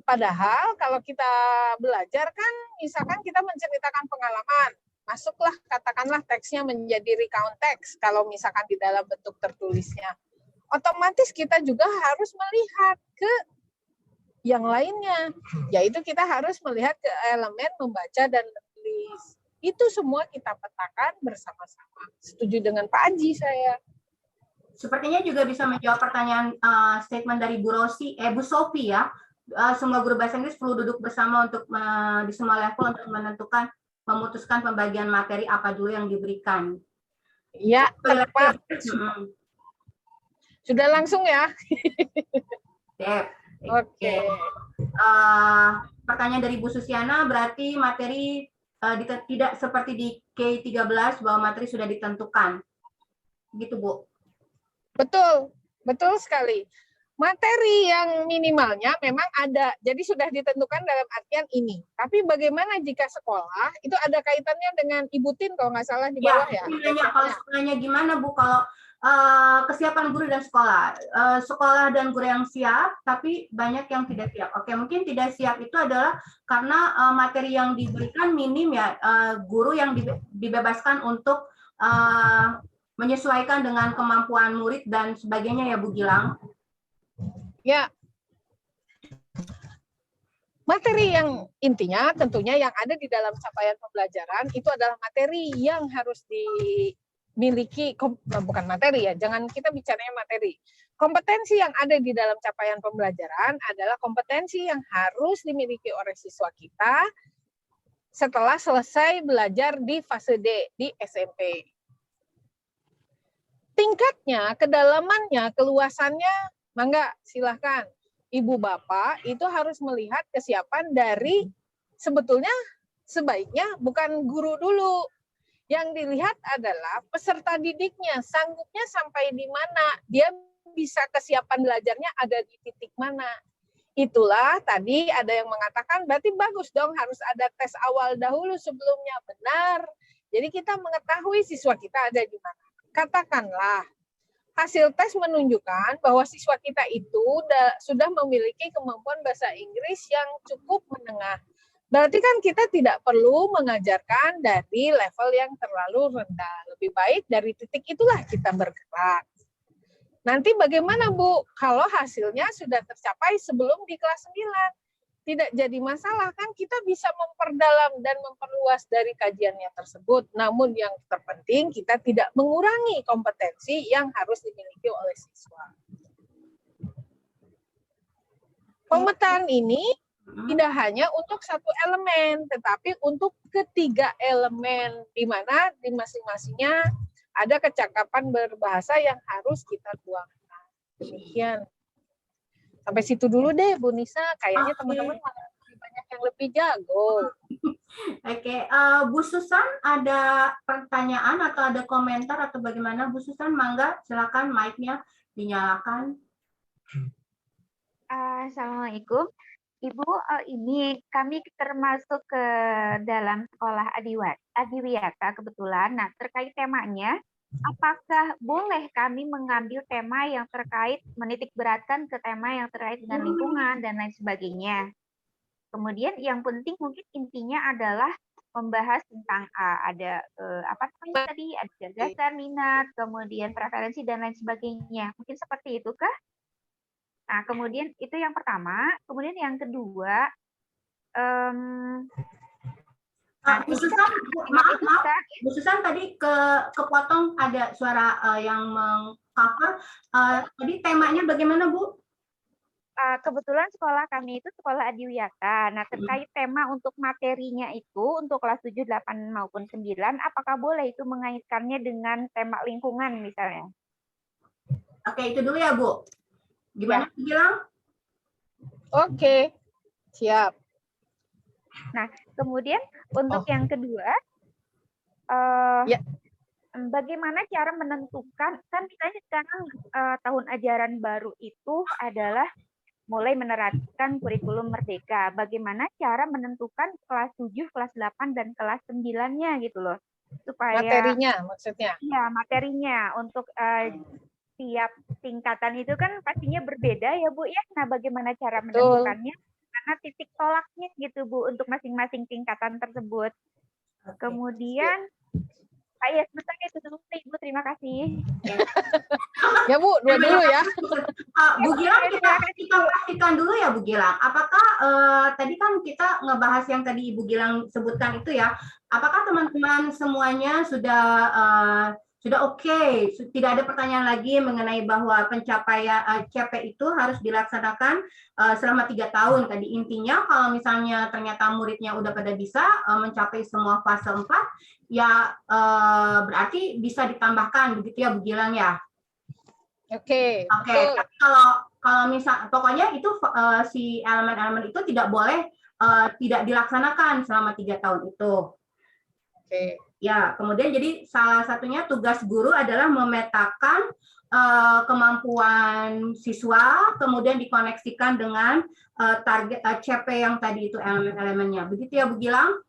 Padahal kalau kita belajar kan, misalkan kita menceritakan pengalaman, masuklah katakanlah teksnya menjadi recount text, kalau misalkan di dalam bentuk tertulisnya. Otomatis kita juga harus melihat ke yang lainnya, yaitu kita harus melihat ke elemen membaca dan menulis. Itu semua kita petakan bersama-sama. Setuju dengan Pak Aji saya. Sepertinya juga bisa menjawab pertanyaan statement dari Bu Sofi ya. Semua guru bahasa Inggris perlu duduk bersama untuk di semua level untuk memutuskan pembagian materi apa dulu yang diberikan. Ya, tepat. Sudah langsung ya? Oke. Pertanyaan dari Bu Susiana, berarti materi tidak seperti di K13 bahwa materi sudah ditentukan. Gitu, Bu? Betul, betul sekali. Materi yang minimalnya memang ada, jadi sudah ditentukan dalam artian ini. Tapi bagaimana jika sekolah, itu ada kaitannya dengan Ibu Tin kalau nggak salah di bawah ya? Kalau sekolahnya gimana Bu, kalau kesiapan guru dan sekolah. Sekolah dan guru yang siap, tapi banyak yang tidak siap. Oke, mungkin tidak siap itu adalah karena materi yang diberikan minim ya, guru yang dibebaskan untuk menyesuaikan dengan kemampuan murid dan sebagainya ya Bu Gilang. Ya, materi yang intinya tentunya yang ada di dalam capaian pembelajaran itu adalah materi yang harus dimiliki, bukan materi ya, jangan kita bicaranya materi. Kompetensi yang ada di dalam capaian pembelajaran adalah kompetensi yang harus dimiliki oleh siswa kita setelah selesai belajar di fase D, di SMP. Tingkatnya, kedalamannya, keluasannya, mangga silahkan. Ibu Bapak itu harus melihat kesiapan dari sebetulnya sebaiknya bukan guru dulu. Yang dilihat adalah peserta didiknya, sanggupnya sampai di mana, dia bisa kesiapan belajarnya ada di titik mana. Itulah tadi ada yang mengatakan berarti bagus dong harus ada tes awal dahulu sebelumnya. Benar. Jadi kita mengetahui siswa kita ada di mana. Katakanlah hasil tes menunjukkan bahwa siswa kita itu sudah memiliki kemampuan bahasa Inggris yang cukup menengah. Berarti kan kita tidak perlu mengajarkan dari level yang terlalu rendah. Lebih baik dari titik itulah kita bergerak. Nanti bagaimana Bu? Kalau hasilnya sudah tercapai sebelum di kelas 9. Tidak jadi masalah, kan kita bisa memperdalam dan memperluas dari kajiannya tersebut. Namun yang terpenting kita tidak mengurangi kompetensi yang harus dimiliki oleh siswa. Pemetaan ini tidak hanya untuk satu elemen, tetapi untuk ketiga elemen, di mana di masing-masingnya ada kecakapan berbahasa yang harus kita tuangkan. Demikian. Sampai situ dulu deh, Bu Nisa. Kayaknya teman-teman banyak yang lebih jago. Oke, Bu Susan ada pertanyaan atau ada komentar atau bagaimana? Bu Susan, mangga silakan mic-nya dinyalakan. Assalamualaikum. Ibu, ini kami termasuk ke dalam sekolah Adiwiyata kebetulan. Nah, terkait temanya, apakah boleh kami mengambil tema yang terkait menitik beratkan ke tema yang terkait dengan lingkungan dan lain sebagainya? Kemudian yang penting mungkin intinya adalah membahas tentang ada apa namanya tadi, ada gagasan, minat, kemudian preferensi dan lain sebagainya. Mungkin seperti itu kah? Nah, kemudian itu yang pertama. Kemudian yang kedua, Bu Susan, maaf, Bu Susan tadi kepotong ada suara yang meng-cover. Tadi temanya bagaimana, Bu? Kebetulan sekolah kami itu sekolah Adiwiyata. Nah, terkait tema untuk materinya itu untuk kelas 7, 8 maupun 9, apakah boleh itu mengaitkannya dengan tema lingkungan misalnya? Oke, itu dulu ya, Bu. Gimana bilang? Oke, siap. Nah, kemudian untuk yang kedua, bagaimana cara menentukan, kan misalnya sekarang tahun ajaran baru itu adalah mulai menerapkan kurikulum merdeka. Bagaimana cara menentukan kelas 7, kelas 8, dan kelas 9-nya gitu loh. Supaya materinya maksudnya. Iya, materinya untuk tiap tingkatan itu kan pastinya berbeda ya Bu ya. Nah, bagaimana cara menentukannya? Karena titik tolaknya gitu Bu untuk masing-masing tingkatan tersebut. Kemudian sebentar itu dulu Ibu, terima kasih. Ya Bu, dua dulu ya. Bu Gilang, kita pastikan dulu ya Bu Gilang. Apakah tadi kan kita ngebahas yang tadi Ibu Gilang sebutkan itu ya. Apakah teman-teman semuanya sudah oke, tidak ada pertanyaan lagi mengenai bahwa pencapaian CP itu harus dilaksanakan selama 3 tahun. Tadi intinya kalau misalnya ternyata muridnya udah pada bisa mencapai semua fase 4, ya berarti bisa ditambahkan begitu ya Bu Gilang ya. Oke. Tapi kalau misal pokoknya itu si elemen-elemen itu tidak boleh tidak dilaksanakan selama 3 tahun itu. Oke. Ya, kemudian jadi salah satunya tugas guru adalah memetakan kemampuan siswa, kemudian dikoneksikan dengan target CP yang tadi itu elemen-elemennya. Begitu ya Bu Gilang?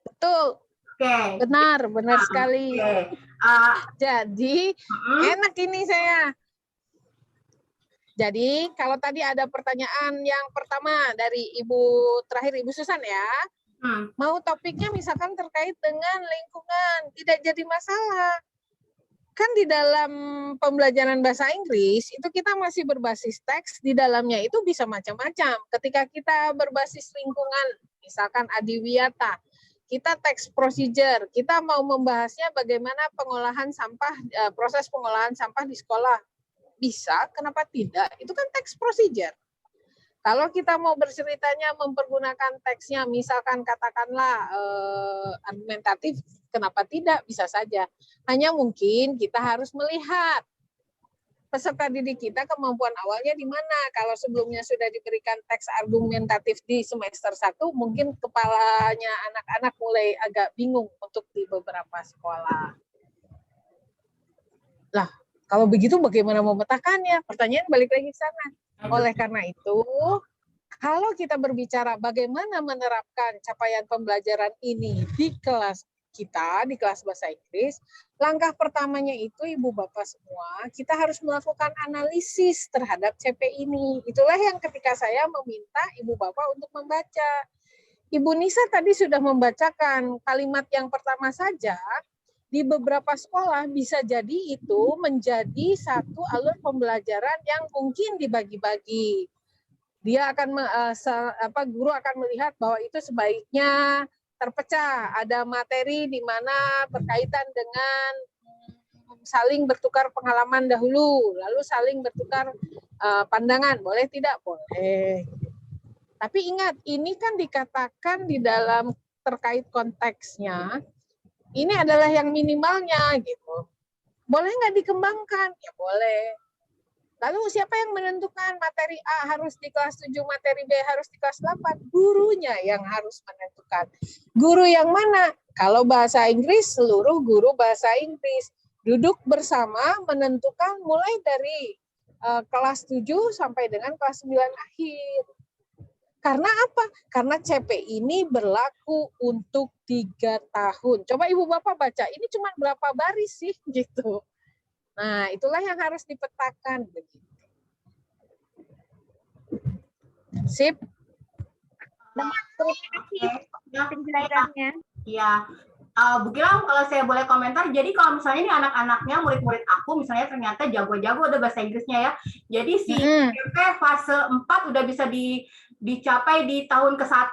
Betul. Oke. Benar sekali. Jadi enak ini saya. Jadi kalau tadi ada pertanyaan yang pertama dari terakhir Ibu Susan ya. Mau topiknya misalkan terkait dengan lingkungan, tidak jadi masalah. Kan di dalam pembelajaran bahasa Inggris, itu kita masih berbasis teks, di dalamnya itu bisa macam-macam. Ketika kita berbasis lingkungan, misalkan Adiwiyata, kita teks procedure, kita mau membahasnya bagaimana pengolahan sampah, proses pengolahan sampah di sekolah. Bisa, kenapa tidak? Itu kan teks procedure. Kalau kita mau berceritanya mempergunakan teksnya, misalkan katakanlah argumentatif, kenapa tidak? Bisa saja. Hanya mungkin kita harus melihat peserta didik kita kemampuan awalnya di mana. Kalau sebelumnya sudah diberikan teks argumentatif di semester 1, mungkin kepalanya anak-anak mulai agak bingung untuk di beberapa sekolah. Lah, kalau begitu bagaimana memetakannya? Pertanyaan balik lagi ke sana. Oleh karena itu, kalau kita berbicara bagaimana menerapkan capaian pembelajaran ini di kelas kita, di kelas bahasa Inggris, langkah pertamanya itu Ibu Bapak semua, kita harus melakukan analisis terhadap CP ini. Itulah yang ketika saya meminta Ibu Bapak untuk membaca. Ibu Nisa tadi sudah membacakan kalimat yang pertama saja, di beberapa sekolah bisa jadi itu menjadi satu alur pembelajaran yang mungkin dibagi-bagi. Dia akan guru akan melihat bahwa itu sebaiknya terpecah. Ada materi di mana berkaitan dengan saling bertukar pengalaman dahulu, lalu saling bertukar pandangan. Boleh tidak? Boleh. Tapi ingat, ini kan dikatakan di dalam terkait konteksnya, ini adalah yang minimalnya gitu. Boleh nggak dikembangkan? Ya boleh. Lalu siapa yang menentukan materi A harus di kelas 7, materi B harus di kelas 8? Gurunya yang harus menentukan. Guru yang mana? Kalau bahasa Inggris, seluruh guru bahasa Inggris duduk bersama menentukan mulai dari kelas 7 sampai dengan kelas 9 akhir. Karena apa? Karena CP ini berlaku untuk 3 tahun. Coba Ibu Bapak baca, ini cuma berapa baris sih gitu. Nah, itulah yang harus dipetakan begitu. Sip. Terima kasih penjelasannya. Iya. Bu Gilang, kalau saya boleh komentar, jadi kalau misalnya ini anak-anaknya, murid-murid aku, misalnya ternyata jago-jago udah bahasa Inggrisnya ya. Jadi si CP fase 4 udah bisa dicapai di tahun ke-1,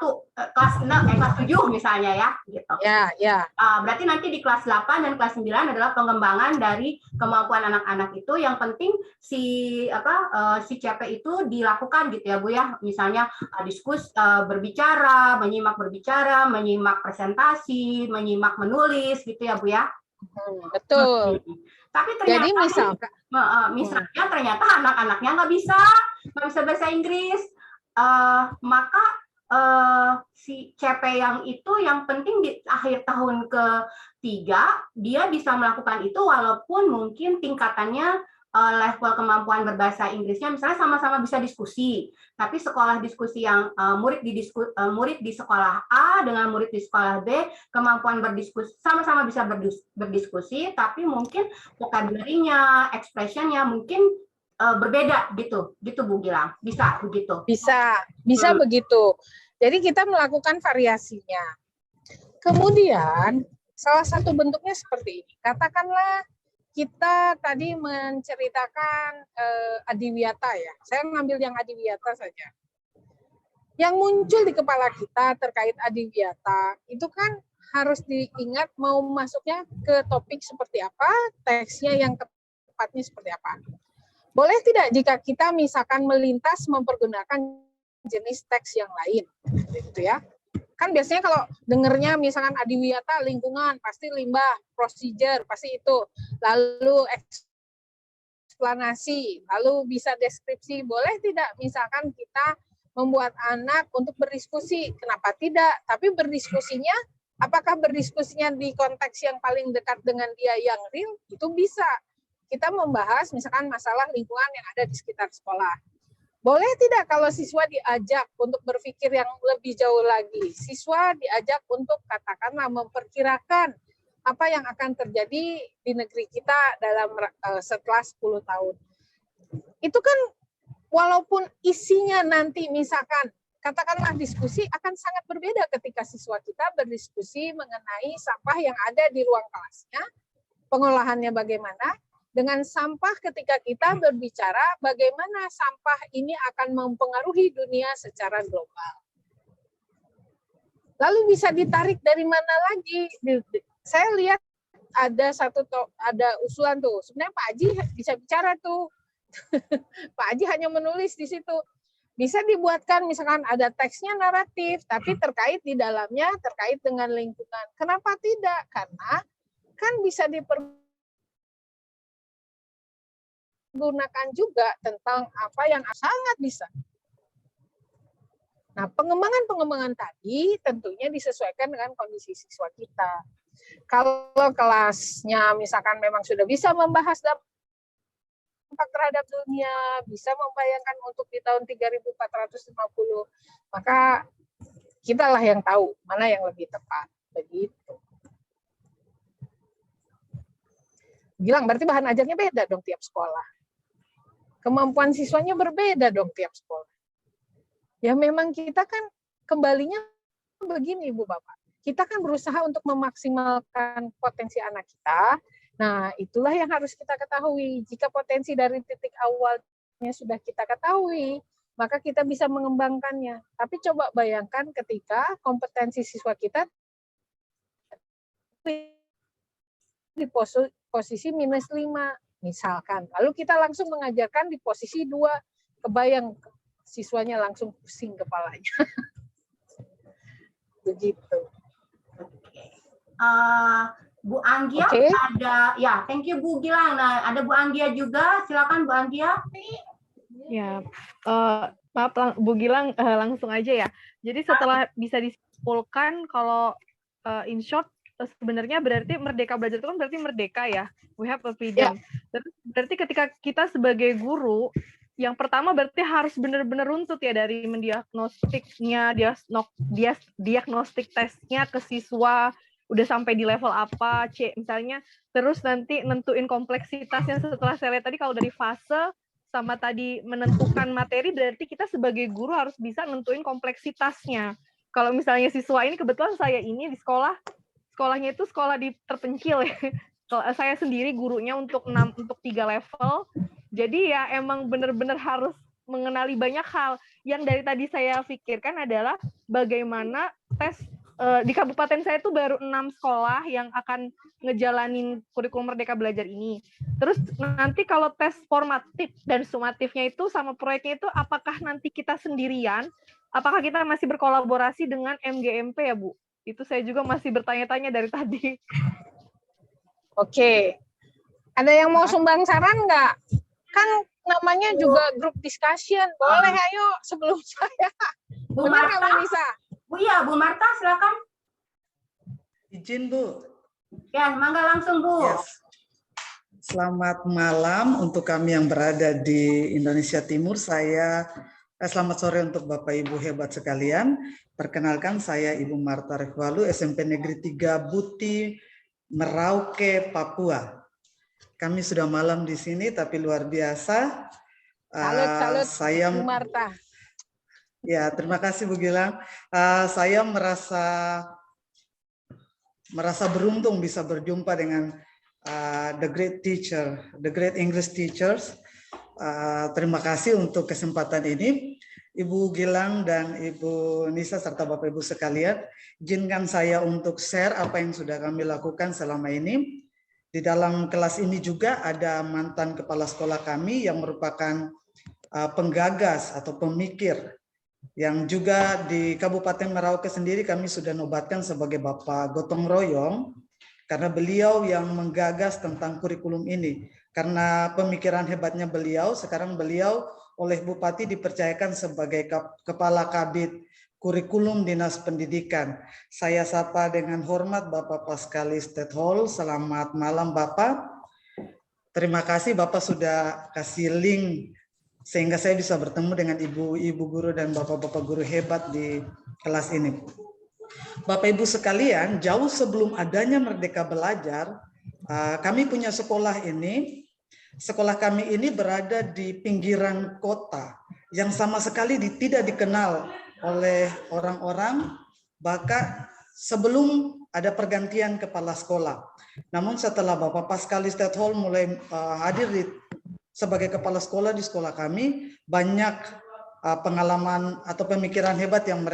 kelas 6, kelas 7 misalnya ya. Gitu. Ya. Berarti nanti di kelas 8 dan kelas 9 adalah pengembangan dari kemampuan anak-anak itu. Yang penting si CP itu dilakukan gitu ya Bu ya. Misalnya berbicara, menyimak presentasi, menyimak menulis gitu ya Bu ya. Betul. Tapi ternyata jadi misalnya ternyata anak-anaknya nggak bisa bahasa Inggris, maka si CP yang itu yang penting di akhir tahun ke-3 dia bisa melakukan itu walaupun mungkin tingkatannya level kemampuan berbahasa Inggrisnya misalnya sama-sama bisa diskusi, tapi sekolah diskusi yang murid di sekolah A dengan murid di sekolah B kemampuan berdiskusi sama-sama bisa berdiskusi, tapi mungkin vocabulary-nya, expression-nya mungkin berbeda gitu Bu Gilang. Bisa begitu? Bisa begitu. Jadi kita melakukan variasinya. Kemudian salah satu bentuknya seperti ini. Katakanlah kita tadi menceritakan adiwiyata ya. Saya ngambil yang adiwiyata saja. Yang muncul di kepala kita terkait adiwiyata itu kan harus diingat mau masuknya ke topik seperti apa, teksnya yang tepatnya seperti apa. Boleh tidak jika kita misalkan melintas mempergunakan jenis teks yang lain, gitu ya? Kan biasanya kalau dengernya misalkan adiwiyata lingkungan, pasti limbah, procedure, pasti itu. Lalu eksplanasi, lalu bisa deskripsi. Boleh tidak misalkan kita membuat anak untuk berdiskusi? Kenapa tidak? Tapi berdiskusinya, apakah berdiskusinya di konteks yang paling dekat dengan dia yang real? Itu bisa. Kita membahas misalkan masalah lingkungan yang ada di sekitar sekolah. Boleh tidak kalau siswa diajak untuk berpikir yang lebih jauh lagi? Siswa diajak untuk katakanlah memperkirakan apa yang akan terjadi di negeri kita dalam setelah 10 tahun. Itu kan walaupun isinya nanti misalkan katakanlah diskusi akan sangat berbeda ketika siswa kita berdiskusi mengenai sampah yang ada di ruang kelasnya, pengolahannya bagaimana, dengan sampah ketika kita berbicara bagaimana sampah ini akan mempengaruhi dunia secara global. Lalu bisa ditarik dari mana lagi? Saya lihat ada usulan tuh. Sebenarnya Pak Haji bisa bicara tuh. Pak Haji hanya menulis di situ. Bisa dibuatkan misalkan ada teksnya naratif, tapi terkait di dalamnya terkait dengan lingkungan. Kenapa tidak? Karena kan bisa gunakan juga tentang apa yang sangat bisa. Nah, pengembangan tadi tentunya disesuaikan dengan kondisi siswa kita. Kalau kelasnya misalkan memang sudah bisa membahas dampak terhadap dunia, bisa membayangkan untuk di tahun 3450, maka kitalah yang tahu mana yang lebih tepat. Begitu. Bilang berarti bahan ajarnya beda dong tiap sekolah. Kemampuan siswanya berbeda dong tiap sekolah. Ya memang kita kan kembalinya begini Ibu Bapak. Kita kan berusaha untuk memaksimalkan potensi anak kita. Nah, itulah yang harus kita ketahui. Jika potensi dari titik awalnya sudah kita ketahui, maka kita bisa mengembangkannya. Tapi coba bayangkan ketika kompetensi siswa kita di posisi -5. Misalkan, lalu kita langsung mengajarkan di posisi 2, kebayang siswanya langsung pusing kepalanya. Begitu. Bu Anggia ada, ya, thank you Bu Gilang. Nah, ada Bu Anggia juga, silakan Bu Anggia. Ya, maaf Bu Gilang, langsung aja ya. Jadi setelah bisa disimpulkan kalau in short sebenarnya berarti merdeka belajar itu kan berarti merdeka ya. We have a freedom. Terus berarti ketika kita sebagai guru, yang pertama berarti harus benar-benar runtut ya dari mendiagnostiknya, diagnostik tesnya ke siswa, udah sampai di level apa, misalnya, terus nanti nentuin kompleksitasnya setelah saya lihat tadi kalau dari fase sama tadi menentukan materi, berarti kita sebagai guru harus bisa nentuin kompleksitasnya. Kalau misalnya siswa ini, kebetulan saya ini di sekolahnya itu sekolah di terpencil ya. Saya sendiri gurunya untuk 3 level. Jadi ya emang benar-benar harus mengenali banyak hal. Yang dari tadi saya pikirkan adalah bagaimana tes di kabupaten saya itu baru 6 sekolah yang akan ngejalanin kurikulum Merdeka Belajar ini. Terus nanti kalau tes formatif dan sumatifnya itu sama proyeknya itu apakah nanti kita sendirian? Apakah kita masih berkolaborasi dengan MGMP ya Bu? Itu saya juga masih bertanya-tanya dari tadi. Oke. Ada yang mau sumbang saran nggak? Kan namanya juga group discussion. Boleh ayo sebelum saya. Bu Benar nggak, Marta, Bu Nisa? Bu Marta silakan. Izin Bu. Ya, mangga langsung Bu. Yes. Selamat malam untuk kami yang berada di Indonesia Timur. Selamat sore untuk Bapak Ibu hebat sekalian. Perkenalkan saya Ibu Marta Rekwalu, SMP Negeri 3 Buti, Merauke, Papua. Kami sudah malam di sini, tapi luar biasa. Salut, saya Bu Marta. Ya, terima kasih Bu Gilang. Saya merasa beruntung bisa berjumpa dengan the great teacher, the great English teachers. Terima kasih untuk kesempatan ini. Ibu Gilang dan Ibu Nisa serta Bapak Ibu sekalian, izinkan saya untuk share apa yang sudah kami lakukan selama ini. Di dalam kelas ini juga ada mantan kepala sekolah kami yang merupakan penggagas atau pemikir, yang juga di Kabupaten Merauke sendiri kami sudah nobatkan sebagai Bapak Gotong Royong, karena beliau yang menggagas tentang kurikulum ini. Karena pemikiran hebatnya beliau, sekarang beliau oleh Bupati dipercayakan sebagai Kepala Kabid Kurikulum Dinas Pendidikan. Saya sapa dengan hormat Bapak Paskalis Tethol. Selamat malam Bapak. Terima kasih Bapak sudah kasih link sehingga saya bisa bertemu dengan ibu-ibu guru dan bapak-bapak guru hebat di kelas ini. Bapak Ibu sekalian, jauh sebelum adanya Merdeka Belajar, kami punya sekolah ini. Sekolah kami ini berada di pinggiran kota yang sama sekali tidak dikenal oleh orang-orang, bahkan sebelum ada pergantian kepala sekolah. Namun setelah Bapak Paskalis Tethol mulai hadir sebagai kepala sekolah di sekolah kami, banyak pengalaman atau pemikiran hebat yang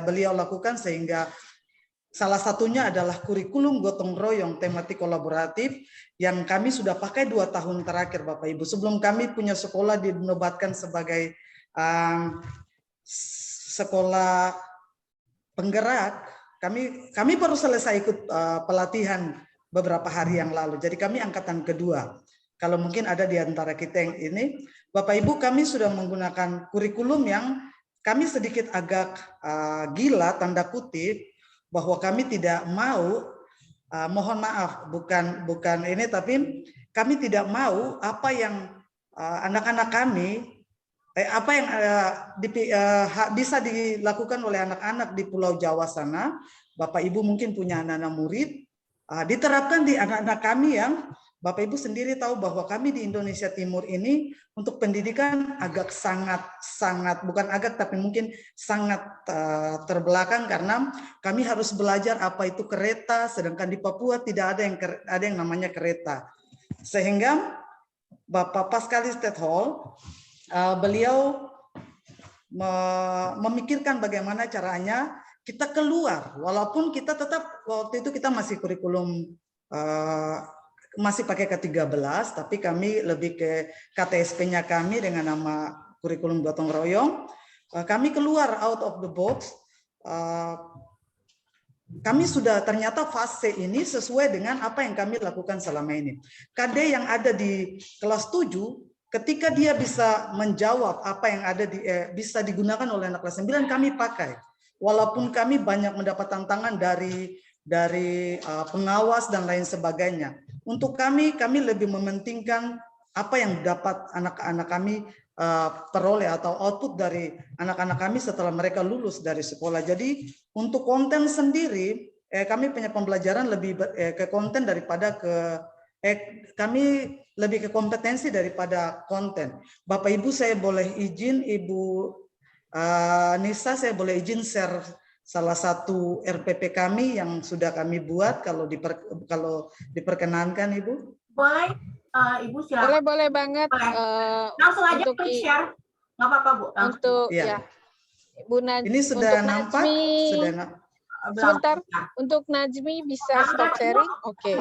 beliau lakukan, sehingga salah satunya adalah kurikulum gotong royong tematik kolaboratif yang kami sudah pakai 2 tahun terakhir Bapak Ibu. Sebelum kami punya sekolah dinobatkan sebagai sekolah penggerak, kami baru selesai ikut pelatihan beberapa hari yang lalu. Jadi kami angkatan kedua. Kalau mungkin ada di antara kita yang ini, Bapak Ibu, kami sudah menggunakan kurikulum yang kami sedikit agak gila, tanda kutip, bahwa kami tidak mau, mohon maaf, bukan ini, tapi kami tidak mau apa yang anak-anak kami, apa yang bisa dilakukan oleh anak-anak di Pulau Jawa sana, Bapak Ibu mungkin punya anak-anak murid, diterapkan di anak-anak kami yang Bapak Ibu sendiri tahu bahwa kami di Indonesia Timur ini untuk pendidikan agak sangat bukan agak tapi mungkin sangat terbelakang, karena kami harus belajar apa itu kereta, sedangkan di Papua tidak ada yang namanya kereta. Sehingga Bapak Paskalis Tethol beliau memikirkan bagaimana caranya kita keluar, walaupun kita tetap waktu itu kita masih kurikulum masih pakai ke-13, tapi kami lebih ke KTSP-nya kami dengan nama kurikulum gotong royong. Kami keluar out of the box. Kami sudah ternyata fase ini sesuai dengan apa yang kami lakukan selama ini. KD yang ada di kelas 7, ketika dia bisa menjawab apa yang ada bisa digunakan oleh anak kelas 9, kami pakai. Walaupun kami banyak mendapat tantangan dari dari pengawas dan lain sebagainya. Untuk kami lebih mementingkan apa yang dapat anak-anak kami peroleh atau output dari anak-anak kami setelah mereka lulus dari sekolah. Jadi untuk konten sendiri, kami punya pembelajaran lebih ke konten daripada kami lebih ke kompetensi daripada konten. Bapak Ibu, saya boleh izin, Ibu Nisa, saya boleh izin share salah satu RPP kami yang sudah kami buat kalau diperkenankan, Ibu. Boleh, Ibu silakan. Boleh banget. Langsung aja untuk share, nggak apa-apa Bu. Untuk ya. Bu Najmi. Ini sudah nampak? Sebentar, untuk Najmi bisa stop sharing. Oke.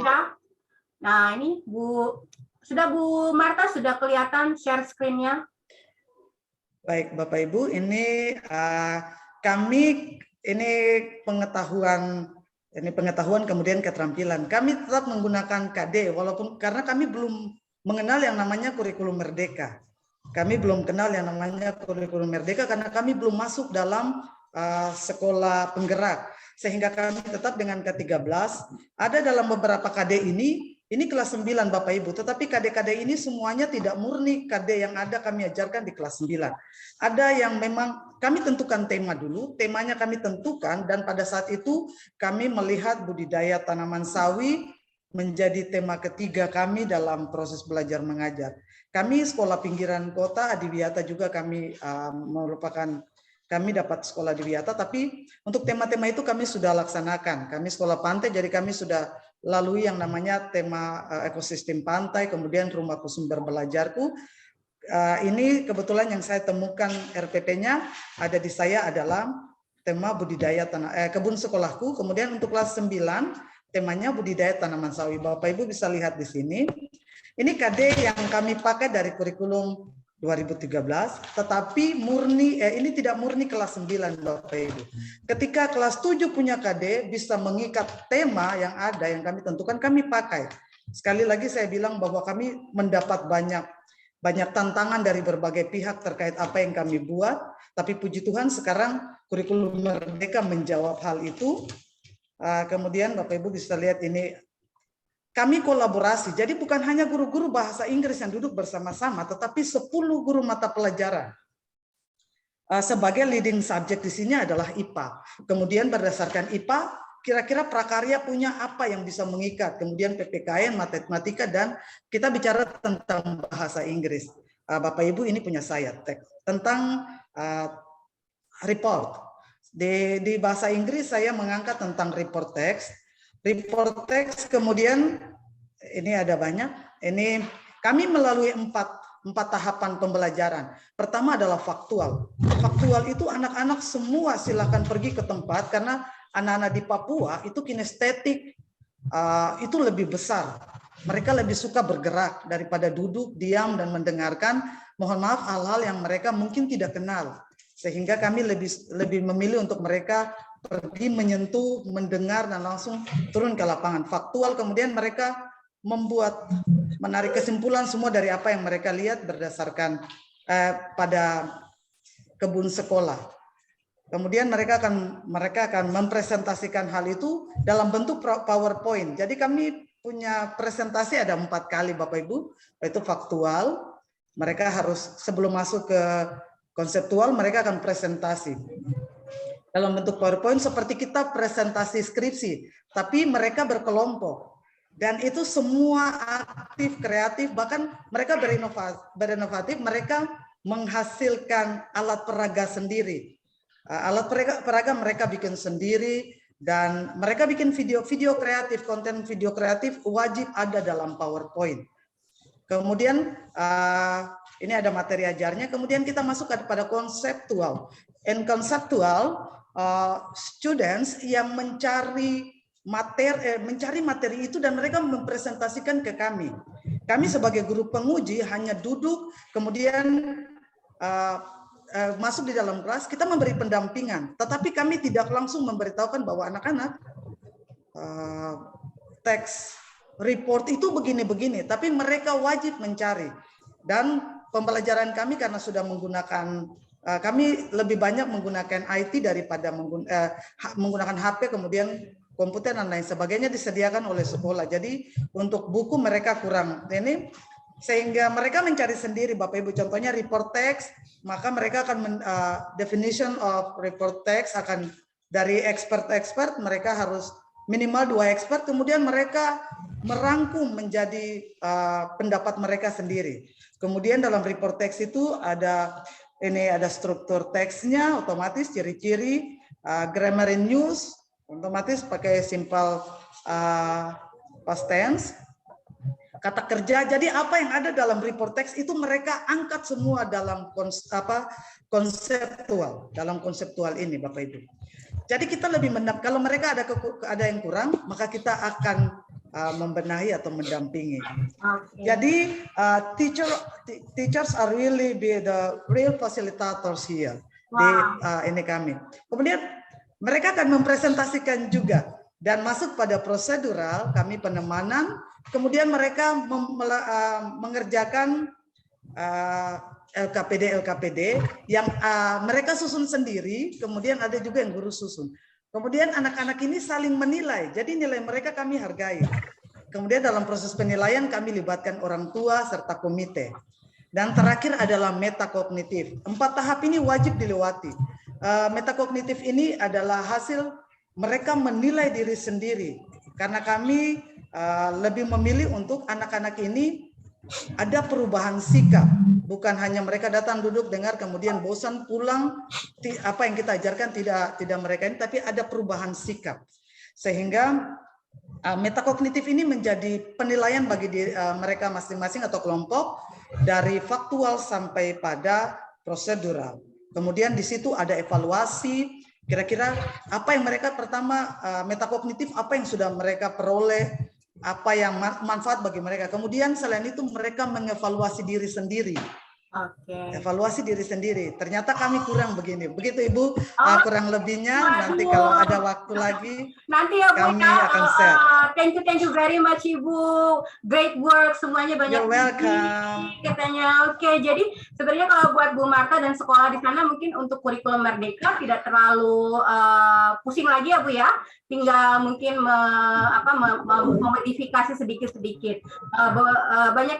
Nah ini Bu Marta sudah kelihatan share screen-nya. Baik Bapak Ibu, ini kami pengetahuan kemudian keterampilan. Kami tetap menggunakan KD walaupun karena kami belum mengenal yang namanya kurikulum merdeka. Kami belum kenal yang namanya kurikulum merdeka karena kami belum masuk dalam sekolah penggerak. Sehingga kami tetap dengan K13. Ada dalam beberapa KD ini kelas 9 Bapak Ibu, tetapi KD-KD ini semuanya tidak murni KD yang ada kami ajarkan di kelas 9. Ada yang memang kami tentukan tema dulu, temanya kami tentukan, dan pada saat itu kami melihat budidaya tanaman sawi menjadi tema ketiga kami dalam proses belajar mengajar. Kami sekolah pinggiran kota, Adiwiyata juga kami kami dapat sekolah di Wiyata, tapi untuk tema-tema itu kami sudah laksanakan. Kami sekolah pantai, jadi kami sudah lalui yang namanya tema ekosistem pantai, kemudian rumahku sumber belajarku. Ini kebetulan yang saya temukan RPP-nya ada di saya adalah tema budidaya kebun sekolahku. Kemudian untuk kelas 9 temanya budidaya tanaman sawi. Bapak Ibu bisa lihat di sini. Ini KD yang kami pakai dari kurikulum 2013, tetapi ini tidak murni kelas 9 Bapak Ibu. Ketika kelas 7 punya KD bisa mengikat tema yang ada yang kami tentukan, kami pakai. Sekali lagi saya bilang bahwa kami mendapat banyak tantangan dari berbagai pihak terkait apa yang kami buat, tapi puji Tuhan sekarang kurikulum merdeka menjawab hal itu. Kemudian Bapak Ibu bisa lihat ini kami kolaborasi, jadi bukan hanya guru-guru bahasa Inggris yang duduk bersama-sama, tetapi 10 guru mata pelajaran. Sebagai leading subject di sini adalah IPA. Kemudian berdasarkan IPA, kira-kira prakarya punya apa yang bisa mengikat. Kemudian PPKN, matematika, dan kita bicara tentang bahasa Inggris. Bapak Ibu ini punya saya teks tentang report. Di bahasa Inggris saya mengangkat tentang report text. Report text, kemudian ini ada banyak. Ini kami melalui empat tahapan pembelajaran. Pertama adalah faktual. Faktual itu anak-anak semua silakan pergi ke tempat karena anak-anak di Papua itu kinestetik itu lebih besar. Mereka lebih suka bergerak daripada duduk, diam dan mendengarkan. Mohon maaf hal-hal yang mereka mungkin tidak kenal. Sehingga kami lebih memilih untuk mereka pergi menyentuh, mendengar, dan langsung turun ke lapangan. Faktual, kemudian mereka menarik kesimpulan semua dari apa yang mereka lihat berdasarkan pada kebun sekolah. Kemudian mereka akan mempresentasikan hal itu dalam bentuk PowerPoint. Jadi kami punya presentasi ada 4 kali Bapak Ibu, yaitu faktual. Mereka harus sebelum masuk ke konseptual, mereka akan presentasi dalam bentuk PowerPoint seperti kita presentasi skripsi, tapi mereka berkelompok. Dan itu semua aktif, kreatif, bahkan mereka berinovatif, mereka menghasilkan alat peraga sendiri. Alat peraga mereka bikin sendiri, dan mereka bikin video kreatif, konten video kreatif wajib ada dalam PowerPoint. Kemudian ini ada materi ajarnya, kemudian kita masuk pada konseptual. In konseptual, students yang mencari materi itu dan mereka mempresentasikan ke kami. Kami sebagai guru penguji hanya duduk, kemudian masuk di dalam kelas, kita memberi pendampingan. Tetapi kami tidak langsung memberitahukan bahwa anak-anak teks report itu begini-begini, tapi mereka wajib mencari. Dan pembelajaran kami karena sudah menggunakan kami lebih banyak menggunakan IT daripada menggunakan HP, kemudian komputer dan lain sebagainya disediakan oleh sekolah. Jadi untuk buku mereka kurang. Ini sehingga mereka mencari sendiri Bapak Ibu. Contohnya report text, maka mereka akan definition of report text akan dari expert mereka harus minimal 2 expert, kemudian mereka merangkum menjadi pendapat mereka sendiri. Kemudian dalam report text itu ada struktur teksnya, otomatis ciri-ciri, grammar and use, otomatis pakai simple past tense, kata kerja. Jadi apa yang ada dalam report text itu mereka angkat semua dalam konseptual ini Bapak Ibu. Jadi kita lebih kalau mereka ada yang kurang, maka kita akan membenahi atau mendampingi. Okay. Jadi teachers are really be the real facilitators here. Wow. Ini kami. Kemudian mereka akan mempresentasikan juga dan masuk pada prosedural, kami penemanan. Kemudian mereka mengerjakan LKPD yang mereka susun sendiri, kemudian ada juga yang guru susun. Kemudian anak-anak ini saling menilai, jadi nilai mereka kami hargai. Kemudian dalam proses penilaian kami libatkan orang tua serta komite. Dan terakhir adalah metakognitif. 4 tahap ini wajib dilewati. Metakognitif ini adalah hasil mereka menilai diri sendiri. Karena kami lebih memilih untuk anak-anak ini ada perubahan sikap, bukan hanya mereka datang duduk dengar kemudian bosan pulang, apa yang kita ajarkan tidak mereka ini, tapi ada perubahan sikap. Sehingga metakognitif ini menjadi penilaian bagi mereka masing-masing atau kelompok dari faktual sampai pada prosedural. Kemudian di situ ada evaluasi, kira-kira apa yang mereka pertama metakognitif, apa yang sudah mereka peroleh, apa yang manfaat bagi mereka. Kemudian selain itu mereka mengevaluasi diri sendiri. Evaluasi diri sendiri. Ternyata kami kurang begini. Begitu Ibu, kurang lebihnya. Nanti kalau ada waktu lagi, nanti ya Bu, kami akan share. Thank you very much Ibu. Great work, semuanya banyak. You're welcome. Katanya. Oke, jadi sebenarnya kalau buat Bu Marta dan sekolah di sana mungkin untuk kurikulum Merdeka tidak terlalu pusing lagi ya Bu ya. Tinggal mungkin memodifikasi sedikit-sedikit. Banyak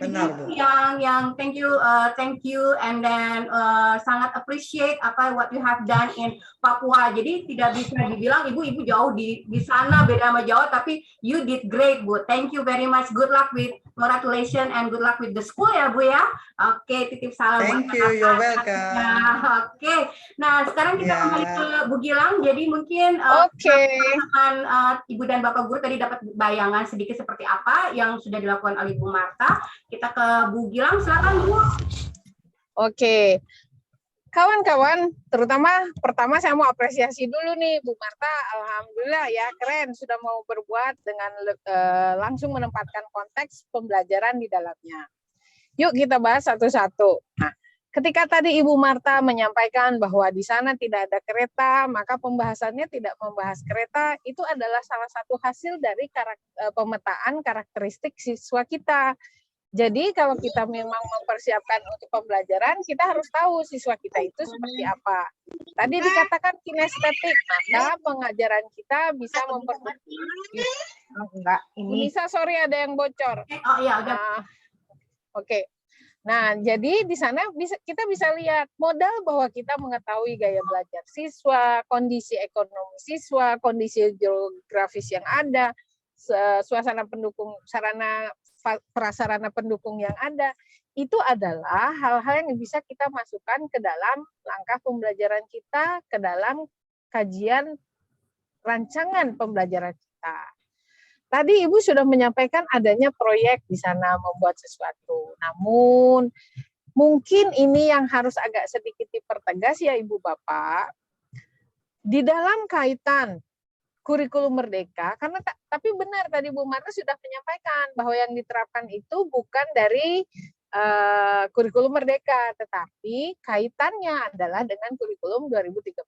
yang thank you and then sangat appreciate what you have done in Papua. Jadi tidak bisa dibilang ibu jauh di sana beda sama Jawa, tapi you did great Bu. Thank you very much. Good luck with congratulations and good luck with the school ya Bu ya. Oke, titip salam. Thank you, you're welcome. Oke. Nah, sekarang kita kembali ke Bu Gilang. Jadi mungkin Ibu dan Bapak Guru tadi dapat bayangan sedikit seperti apa yang sudah dilakukan oleh Bu Marta. Kita ke Bu Gilang, silakan Bu. Oke, kawan-kawan, terutama pertama saya mau apresiasi dulu nih Bu Marta, alhamdulillah ya keren sudah mau berbuat dengan langsung menempatkan konteks pembelajaran di dalamnya. Yuk kita bahas satu-satu. Nah, ketika tadi Ibu Marta menyampaikan bahwa di sana tidak ada kereta, maka pembahasannya tidak membahas kereta, itu adalah salah satu hasil dari pemetaan karakteristik siswa kita. Jadi kalau kita memang mempersiapkan untuk pembelajaran, kita harus tahu siswa kita itu seperti apa. Tadi dikatakan kinestetik, maka pengajaran kita bisa memperbaiki. Bisa, sorry ada yang bocor. Oh iya, udah. Oke. Nah, jadi di sana kita bisa lihat modal bahwa kita mengetahui gaya belajar siswa, kondisi ekonomi siswa, kondisi geografis yang ada, suasana pendukung, prasarana pendukung yang ada, itu adalah hal-hal yang bisa kita masukkan ke dalam langkah pembelajaran kita, ke dalam kajian rancangan pembelajaran kita. Tadi Ibu sudah menyampaikan adanya proyek di sana membuat sesuatu. Namun mungkin ini yang harus agak sedikit dipertegas ya Ibu Bapak. Di dalam kaitan kurikulum Merdeka, karena tapi benar tadi Bu Marta sudah menyampaikan bahwa yang diterapkan itu bukan dari kurikulum Merdeka, tetapi kaitannya adalah dengan kurikulum 2013.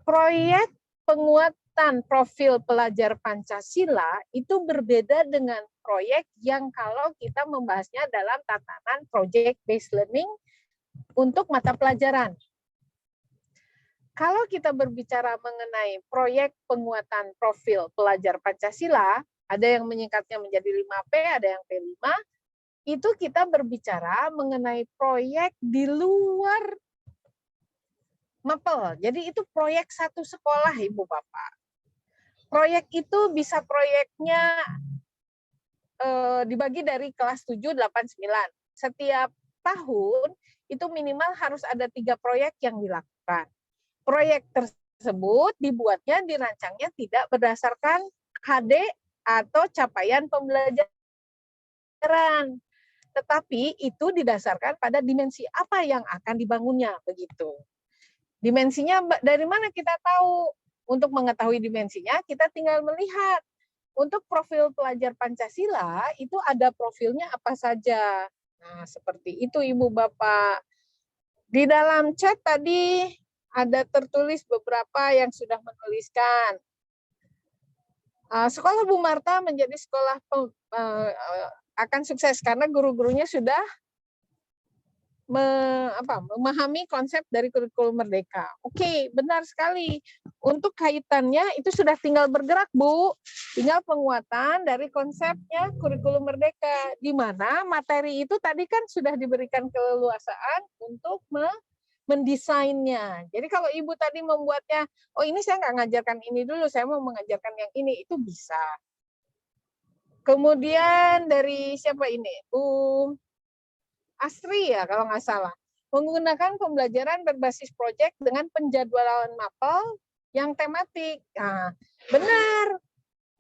Proyek penguatan profil pelajar Pancasila itu berbeda dengan proyek yang kalau kita membahasnya dalam tatanan project based learning untuk mata pelajaran. kalau kita berbicara mengenai proyek penguatan profil pelajar Pancasila, ada yang menyingkatnya menjadi 5P, ada yang P5, itu kita berbicara mengenai proyek di luar MAPEL. Jadi itu proyek satu sekolah, Ibu Bapak. Proyek itu bisa proyeknya dibagi dari kelas 7, 8, 9. Setiap tahun itu minimal harus ada 3 proyek yang dilakukan. Proyek tersebut dibuatnya, dirancangnya tidak berdasarkan HD atau capaian pembelajaran, tetapi itu didasarkan pada dimensi apa yang akan dibangunnya, begitu. Dimensinya dari mana kita tahu? Untuk mengetahui dimensinya, kita tinggal melihat. Untuk profil pelajar Pancasila, itu ada profilnya apa saja. Nah, seperti itu Ibu Bapak. Di dalam chat tadi ada tertulis beberapa yang sudah menuliskan. Sekolah Bu Marta menjadi sekolah akan sukses karena guru-gurunya sudah memahami konsep dari kurikulum Merdeka. Oke, benar sekali. Untuk kaitannya itu sudah tinggal bergerak, Bu. Tinggal penguatan dari konsepnya kurikulum Merdeka, di mana materi itu tadi kan sudah diberikan keleluasaan untuk mendesainnya. Jadi kalau Ibu tadi membuatnya, oh ini saya nggak ngajarkan ini dulu, saya mau mengajarkan yang ini, itu bisa. Kemudian dari siapa ini? Bu Astri ya kalau nggak salah, menggunakan pembelajaran berbasis proyek dengan penjadwalan MAPEL yang tematik. Nah, benar,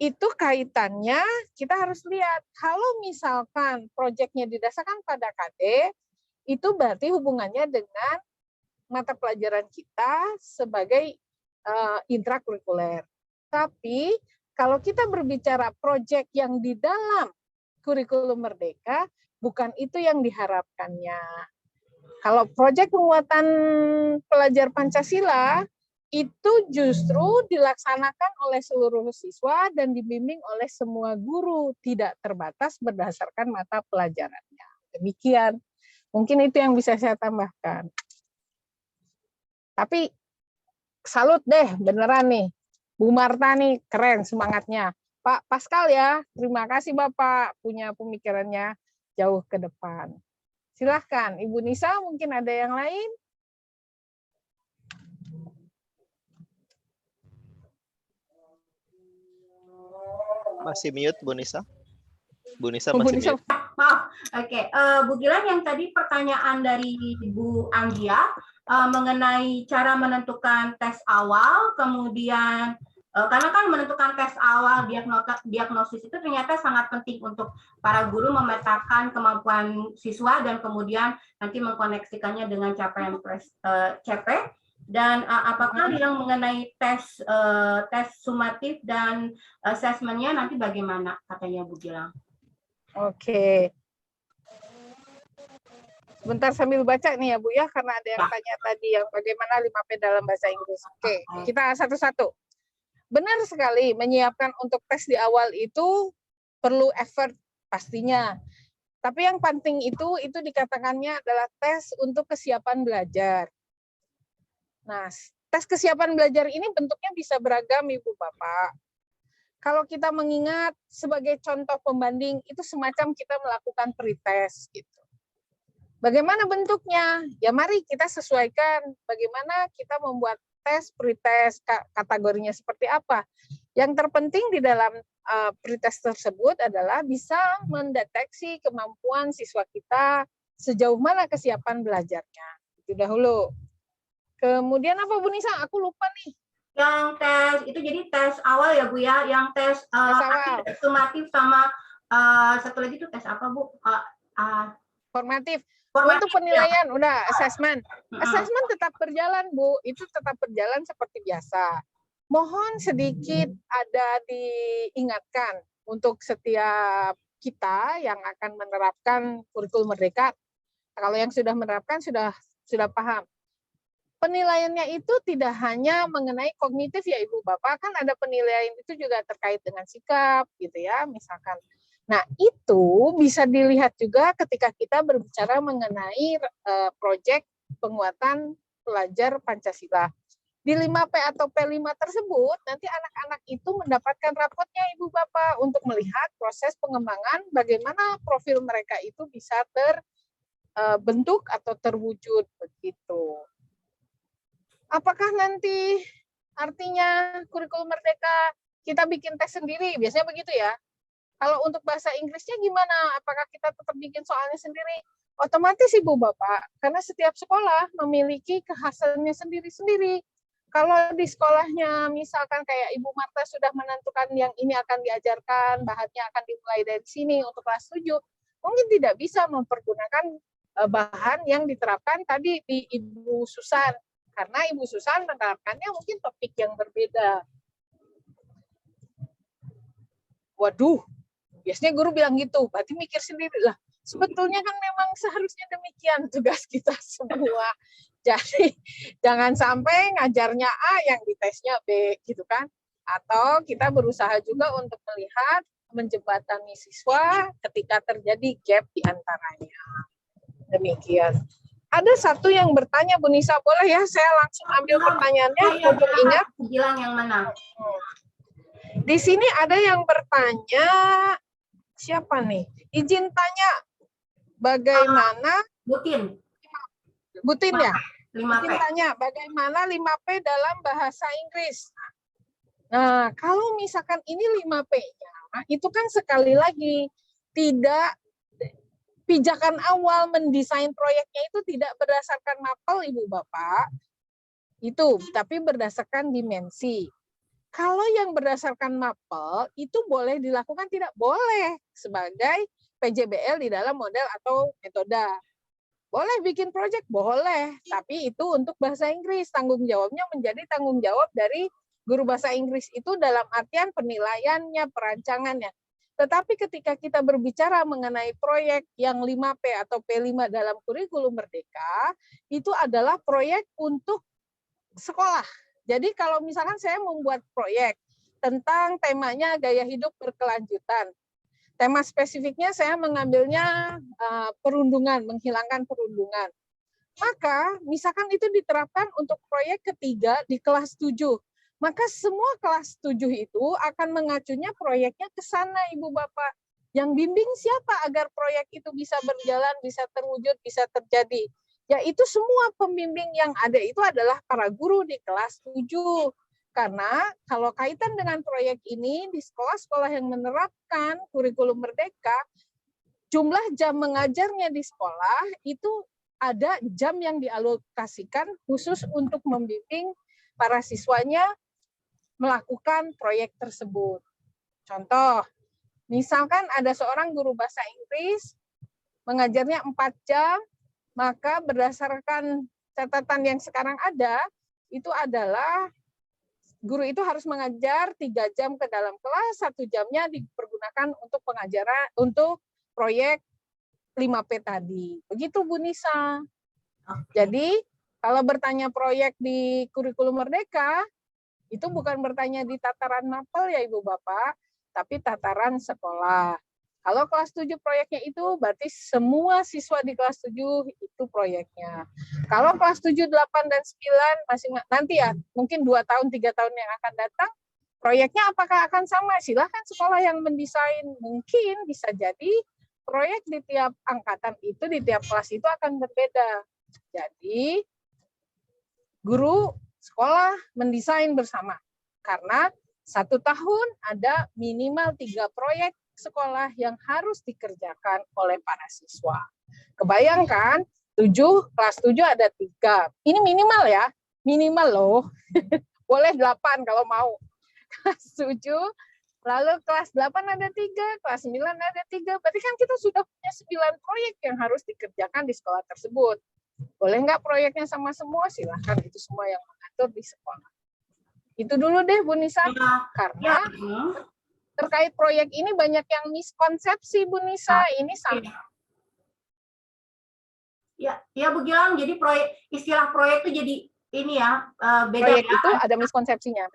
itu kaitannya kita harus lihat. Kalau misalkan proyeknya didasarkan pada KD, itu berarti hubungannya dengan mata pelajaran kita sebagai intrakurikuler. Tapi kalau kita berbicara proyek yang di dalam kurikulum Merdeka, bukan itu yang diharapkannya. Kalau proyek penguatan pelajar Pancasila itu justru dilaksanakan oleh seluruh siswa dan dibimbing oleh semua guru, tidak terbatas berdasarkan mata pelajarannya. Demikian. Mungkin itu yang bisa saya tambahkan. Tapi salut deh, beneran nih. Bu Marta nih keren semangatnya. Pak Pascal ya, terima kasih Bapak punya pemikirannya jauh ke depan. Silahkan, Ibu Nisa mungkin ada yang lain? Masih mute Bu Nisa. Bu Nisa masih mute. Maaf, oke. Bu Gilang, yang tadi pertanyaan dari Bu Anggia mengenai cara menentukan tes awal, kemudian karena kan menentukan tes awal diagnosis itu ternyata sangat penting untuk para guru memetakan kemampuan siswa dan kemudian nanti mengkoneksikannya dengan capaian CP. Dan apakah yang mengenai tes sumatif dan asesmennya nanti bagaimana katanya Bu Gilang? Oke. Sebentar sambil baca nih ya Bu ya, karena ada yang tanya tadi yang bagaimana 5P dalam bahasa Inggris. Oke, kita satu-satu. Benar sekali, menyiapkan untuk tes di awal itu perlu effort pastinya. Tapi yang penting itu dikatakannya adalah tes untuk kesiapan belajar. Nah, tes kesiapan belajar ini bentuknya bisa beragam Ibu Bapak. Kalau kita mengingat sebagai contoh pembanding itu semacam kita melakukan pretest gitu. Bagaimana bentuknya? Ya mari kita sesuaikan bagaimana kita membuat tes, pretest, kategorinya seperti apa. Yang terpenting di dalam pretest tersebut adalah bisa mendeteksi kemampuan siswa kita sejauh mana kesiapan belajarnya. Itu dahulu. Kemudian apa Bu Nisa? Aku lupa nih. Yang tes, itu jadi tes awal ya Bu ya, yang tes sumatif sama satu lagi itu tes apa Bu? Formatif. Untuk penilaian, udah assessment. Assessment tetap berjalan, Bu. Itu tetap berjalan seperti biasa. Mohon sedikit ada diingatkan untuk setiap kita yang akan menerapkan kurikulum Merdeka. Kalau yang sudah menerapkan sudah paham. Penilaiannya itu tidak hanya mengenai kognitif ya Ibu Bapak, kan ada penilaian itu juga terkait dengan sikap gitu ya, misalkan. Nah, itu bisa dilihat juga ketika kita berbicara mengenai proyek penguatan pelajar Pancasila. Di 5P atau P5 tersebut, nanti anak-anak itu mendapatkan rapotnya Ibu Bapak untuk melihat proses pengembangan bagaimana profil mereka itu bisa terbentuk atau terwujud begitu. Apakah nanti artinya kurikulum merdeka kita bikin tes sendiri? Biasanya begitu ya. Kalau untuk bahasa Inggrisnya gimana? Apakah kita tetap bikin soalnya sendiri? Otomatis Ibu Bapak, karena setiap sekolah memiliki kekhasannya sendiri-sendiri. Kalau di sekolahnya misalkan kayak Ibu Marta sudah menentukan yang ini akan diajarkan, bahannya akan dimulai dari sini untuk kelas 7, mungkin tidak bisa mempergunakan bahan yang diterapkan tadi di Ibu Susan. Karena Ibu Susan menerapkannya mungkin topik yang berbeda. Waduh, biasanya guru bilang gitu, berarti mikir sendiri lah. Sebetulnya kan memang seharusnya demikian tugas kita semua. Jadi jangan sampai ngajarnya A yang ditesnya B gitu kan. Atau kita berusaha juga untuk melihat menjembatani siswa ketika terjadi gap di antaranya. Demikian. Ada satu yang bertanya Bu Nisa, boleh ya saya langsung ambil pertanyaannya untuk ingat. Bilang yang mana? Di sini ada yang bertanya, siapa nih? Izin tanya, bagaimana Butin ya? 5P. Izin tanya, bagaimana 5P dalam bahasa Inggris? Nah, kalau misalkan ini 5P-nya, itu kan sekali lagi tidak pijakan awal mendesain proyeknya itu tidak berdasarkan mapel Ibu Bapak, itu, tapi berdasarkan dimensi. Kalau yang berdasarkan mapel itu boleh dilakukan, tidak boleh sebagai PJBL di dalam model atau metode. Boleh bikin proyek, boleh, tapi itu untuk bahasa Inggris. Tanggung jawabnya menjadi tanggung jawab dari guru bahasa Inggris itu dalam artian penilaiannya, perancangannya. Tetapi ketika kita berbicara mengenai proyek yang 5P atau P5 dalam kurikulum merdeka, itu adalah proyek untuk sekolah. Jadi kalau misalkan saya membuat proyek tentang temanya gaya hidup berkelanjutan, tema spesifiknya saya mengambilnya perundungan, menghilangkan perundungan. Maka misalkan itu diterapkan untuk proyek ketiga di kelas 7, maka semua kelas 7 itu akan mengacunya proyeknya ke sana Ibu Bapak. Yang bimbing siapa agar proyek itu bisa berjalan, bisa terwujud, bisa terjadi? Yaitu semua pembimbing yang ada itu adalah para guru di kelas 7. Karena kalau kaitan dengan proyek ini di sekolah-sekolah yang menerapkan kurikulum merdeka, jumlah jam mengajarnya di sekolah itu ada jam yang dialokasikan khusus untuk membimbing para siswanya melakukan proyek tersebut. Contoh, misalkan ada seorang guru bahasa Inggris mengajarnya 4 jam, maka berdasarkan catatan yang sekarang ada, itu adalah guru itu harus mengajar 3 jam ke dalam kelas, 1 jamnya dipergunakan untuk pengajaran, untuk proyek 5P tadi. Begitu Bu Nisa. Jadi kalau bertanya proyek di kurikulum merdeka, itu bukan bertanya di tataran mapel ya Ibu Bapak, tapi tataran sekolah. Kalau kelas 7 proyeknya itu berarti semua siswa di kelas 7 itu proyeknya. Kalau kelas 7, 8, dan 9 masih nanti ya, mungkin 2 tahun, 3 tahun yang akan datang, proyeknya apakah akan sama? Silahkan sekolah yang mendesain. Mungkin bisa jadi proyek di tiap angkatan itu, di tiap kelas itu akan berbeda. Jadi guru sekolah mendesain bersama. Karena 1 tahun ada minimal 3 proyek sekolah yang harus dikerjakan oleh para siswa. Kebayangkan 7, kelas 7 ada 3. Ini minimal ya, minimal loh. Boleh 8 kalau mau. Kelas 7, lalu kelas 8 ada 3, kelas 9 ada 3. Berarti kan kita sudah punya 9 proyek yang harus dikerjakan di sekolah tersebut. Boleh nggak proyeknya sama semua? Silahkan, itu semua yang mengatur di sekolah. Itu dulu deh Bu Nisa. Karena terkait proyek ini banyak yang miskonsepsi Bu Nisa. Ini sama. Ya Bu Gilang, jadi istilah proyek itu jadi ini ya, beda proyek ya. Itu ada miskonsepsinya.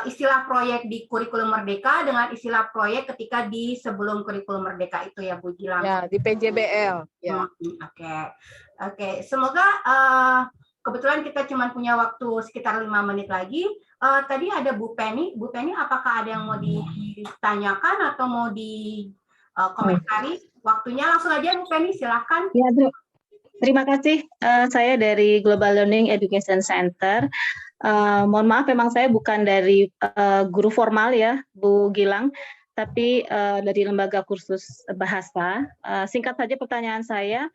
Istilah proyek di kurikulum merdeka dengan istilah proyek ketika di sebelum kurikulum merdeka itu ya Bu Gilang. Ya, di PJBL. Ya. Oke. Semoga kebetulan kita cuma punya waktu sekitar 5 menit lagi. Tadi ada Bu Penny. Bu Penny, apakah ada yang mau ditanyakan atau mau dikomentari? Waktunya langsung aja Bu Penny, silakan. Ya, terima kasih. Saya dari Global Learning Education Center. Mohon maaf, memang saya bukan dari guru formal ya, Bu Gilang, tapi dari lembaga kursus bahasa. Singkat saja pertanyaan saya.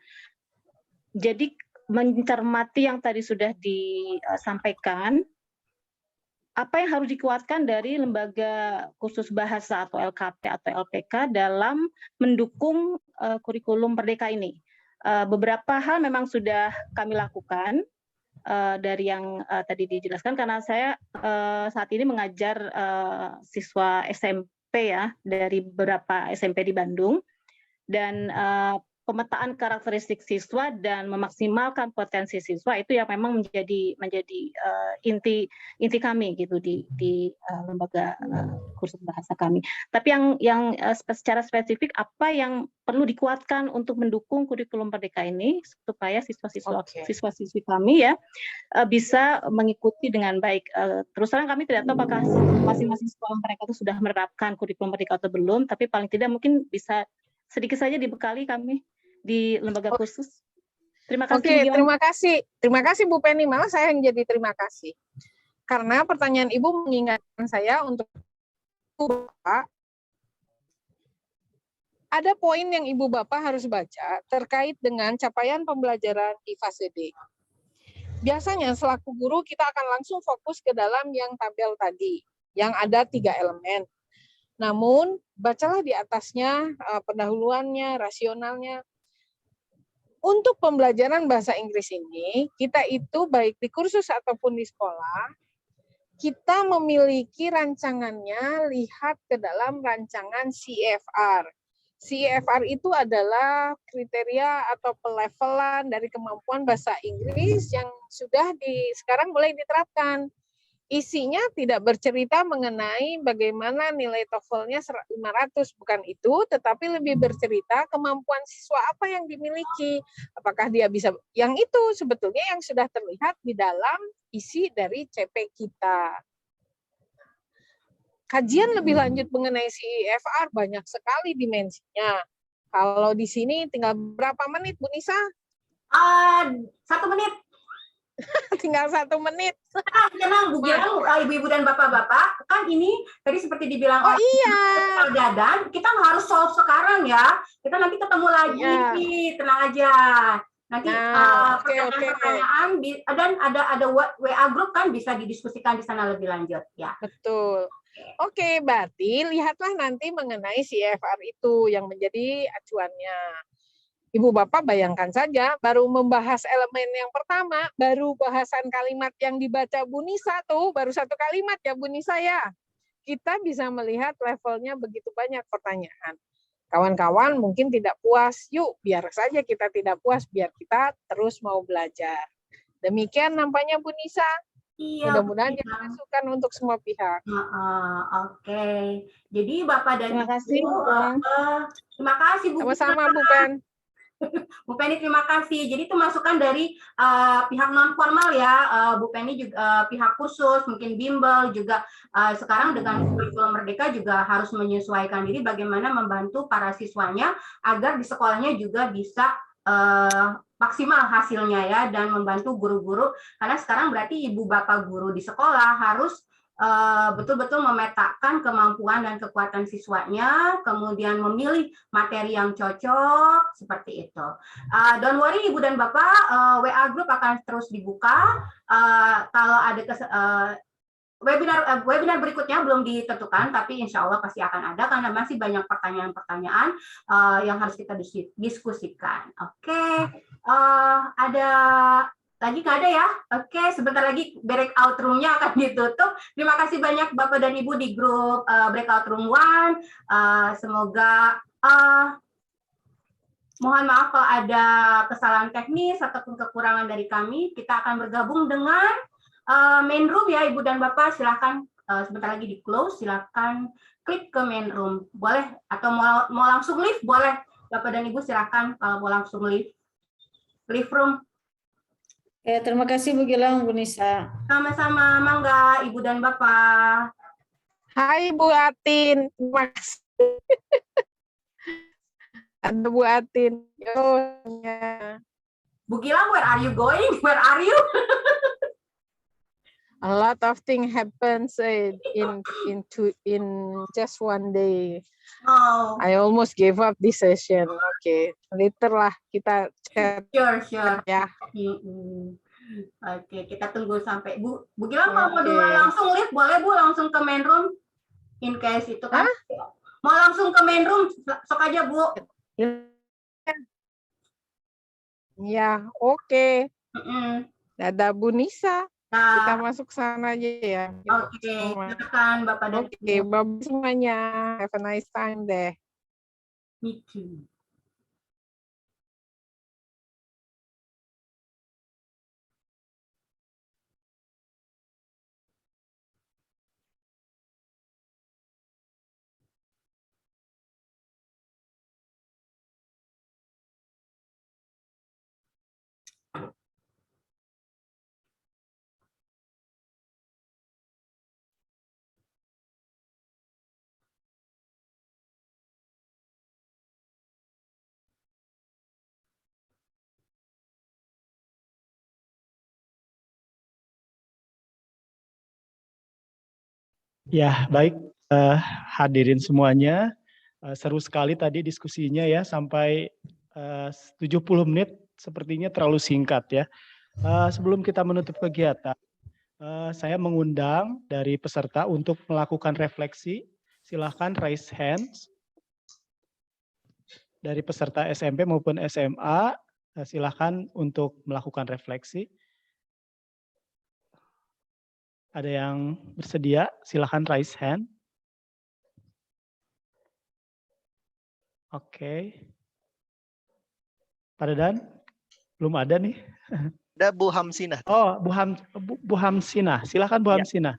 Jadi mencermati yang tadi sudah disampaikan, apa yang harus dikuatkan dari lembaga kursus bahasa atau LKP atau LPK dalam mendukung kurikulum Merdeka ini? Beberapa hal memang sudah kami lakukan dari yang tadi dijelaskan, karena saya saat ini mengajar siswa SMP ya, dari beberapa SMP di Bandung, dan pemetaan karakteristik siswa dan memaksimalkan potensi siswa itu yang memang menjadi inti kami gitu di lembaga kursus bahasa kami. Tapi yang secara spesifik apa yang perlu dikuatkan untuk mendukung kurikulum Merdeka ini supaya siswa-siswi kami ya bisa mengikuti dengan baik. Terus terang kami tidak tahu apakah masing-masing sekolah mereka itu sudah menerapkan kurikulum Merdeka atau belum, tapi paling tidak mungkin bisa sedikit saja dibekali kami di lembaga kursus. Terima kasih. Oke, terima kasih Bu Penny. Malah saya yang jadi terima kasih. Karena pertanyaan Ibu mengingatkan saya untuk Ibu Bapak, ada poin yang Ibu Bapak harus baca terkait dengan capaian pembelajaran di fase D. Biasanya selaku guru kita akan langsung fokus ke dalam yang tabel tadi, yang ada 3 elemen. Namun, bacalah di atasnya pendahuluannya, rasionalnya. Untuk pembelajaran bahasa Inggris ini, kita itu baik di kursus ataupun di sekolah, kita memiliki rancangannya, lihat ke dalam rancangan CFR. CFR itu adalah kriteria atau pelevelan dari kemampuan bahasa Inggris yang sudah sekarang mulai diterapkan. Isinya tidak bercerita mengenai bagaimana nilai TOEFL-nya 500, bukan itu, tetapi lebih bercerita kemampuan siswa apa yang dimiliki. Apakah dia bisa, yang itu sebetulnya yang sudah terlihat di dalam isi dari CP kita. Kajian lebih lanjut mengenai CFR banyak sekali dimensinya. Kalau di sini tinggal berapa menit, Bu Nisa? 1 menit. Tinggal 1 menit. Tenang Bu Gilang, ibu-ibu dan bapak-bapak, kan ini tadi seperti dibilang iya. Dadan, kita nggak harus solve sekarang ya. Kita nanti ketemu lagi, tenang aja. Nanti pertanyaan-pertanyaan dan ada WA group kan bisa didiskusikan di sana lebih lanjut ya. Betul. Oke, berarti lihatlah nanti mengenai CFR itu yang menjadi acuannya. Ibu Bapak bayangkan saja, baru membahas elemen yang pertama, baru bahasan kalimat yang dibaca Bu Nisa tuh, baru 1 kalimat ya Bu Nisa ya. Kita bisa melihat levelnya begitu banyak pertanyaan. Kawan-kawan mungkin tidak puas, yuk biar saja kita tidak puas, biar kita terus mau belajar. Demikian nampaknya Bu Nisa. Iya, mudah-mudahan dimasukkan untuk semua pihak. Oke. Jadi Bapak dan terima kasih, Ibu, terima kasih Bu. Sama-sama Bu Pen. Bu Penny, terima kasih. Jadi itu masukan dari pihak non formal ya, Bu Penny juga pihak khusus, mungkin bimbel juga sekarang dengan kurikulum Merdeka juga harus menyesuaikan diri bagaimana membantu para siswanya agar di sekolahnya juga bisa maksimal hasilnya ya, dan membantu guru-guru, karena sekarang berarti ibu bapak guru di sekolah harus betul-betul memetakan kemampuan dan kekuatan siswanya, kemudian memilih materi yang cocok, seperti itu. Don't worry Ibu dan Bapak, WA group akan terus dibuka. Kalau ada webinar berikutnya belum ditentukan, tapi insya Allah pasti akan ada, karena masih banyak pertanyaan-pertanyaan yang harus kita diskusikan. Oke, ada lagi nggak ada ya? Oke, sebentar lagi breakout room-nya akan ditutup. Terima kasih banyak Bapak dan Ibu di grup breakout room 1. Semoga mohon maaf kalau ada kesalahan teknis ataupun kekurangan dari kami. Kita akan bergabung dengan main room ya Ibu dan Bapak. Silakan sebentar lagi di close. Silakan klik ke main room. Boleh, atau mau langsung live boleh. Bapak dan Ibu silakan kalau mau langsung live room. Terima kasih Bu Gilang, Bu Nisa. Sama-sama, mangga Ibu dan Bapak. Hai Bu Atin, terima kasih. Ada Bu Atin. Ya. Bu Gilang, where are you going? Where are you? A lot of things happens in just one day. Oh. I almost gave up this session. Oke, later lah kita chat. Sure. Ya. Oke, kita tunggu sampai Bu Gilang kalau mau duluan langsung live boleh Bu, langsung ke main room. In case itu kan. Mau langsung ke main room, sok aja Bu. Ya, oke. Dadah Bu Nisa. Kita masuk sana aja ya. Oke, silakan Bapak dan Oke, bye semuanya. Have a nice time deh. Me too. Ya, baik hadirin semuanya. Seru sekali tadi diskusinya ya, sampai 70 menit sepertinya terlalu singkat ya. Sebelum kita menutup kegiatan, saya mengundang dari peserta untuk melakukan refleksi. Silahkan raise hands. Dari peserta SMP maupun SMA, silahkan untuk melakukan refleksi. Ada yang bersedia? Silahkan raise hand. Oke. Pak Dadan? Belum ada nih. Ada Bu Hamsina. Oh, Bu Hamsina. Silahkan Bu Hamsina.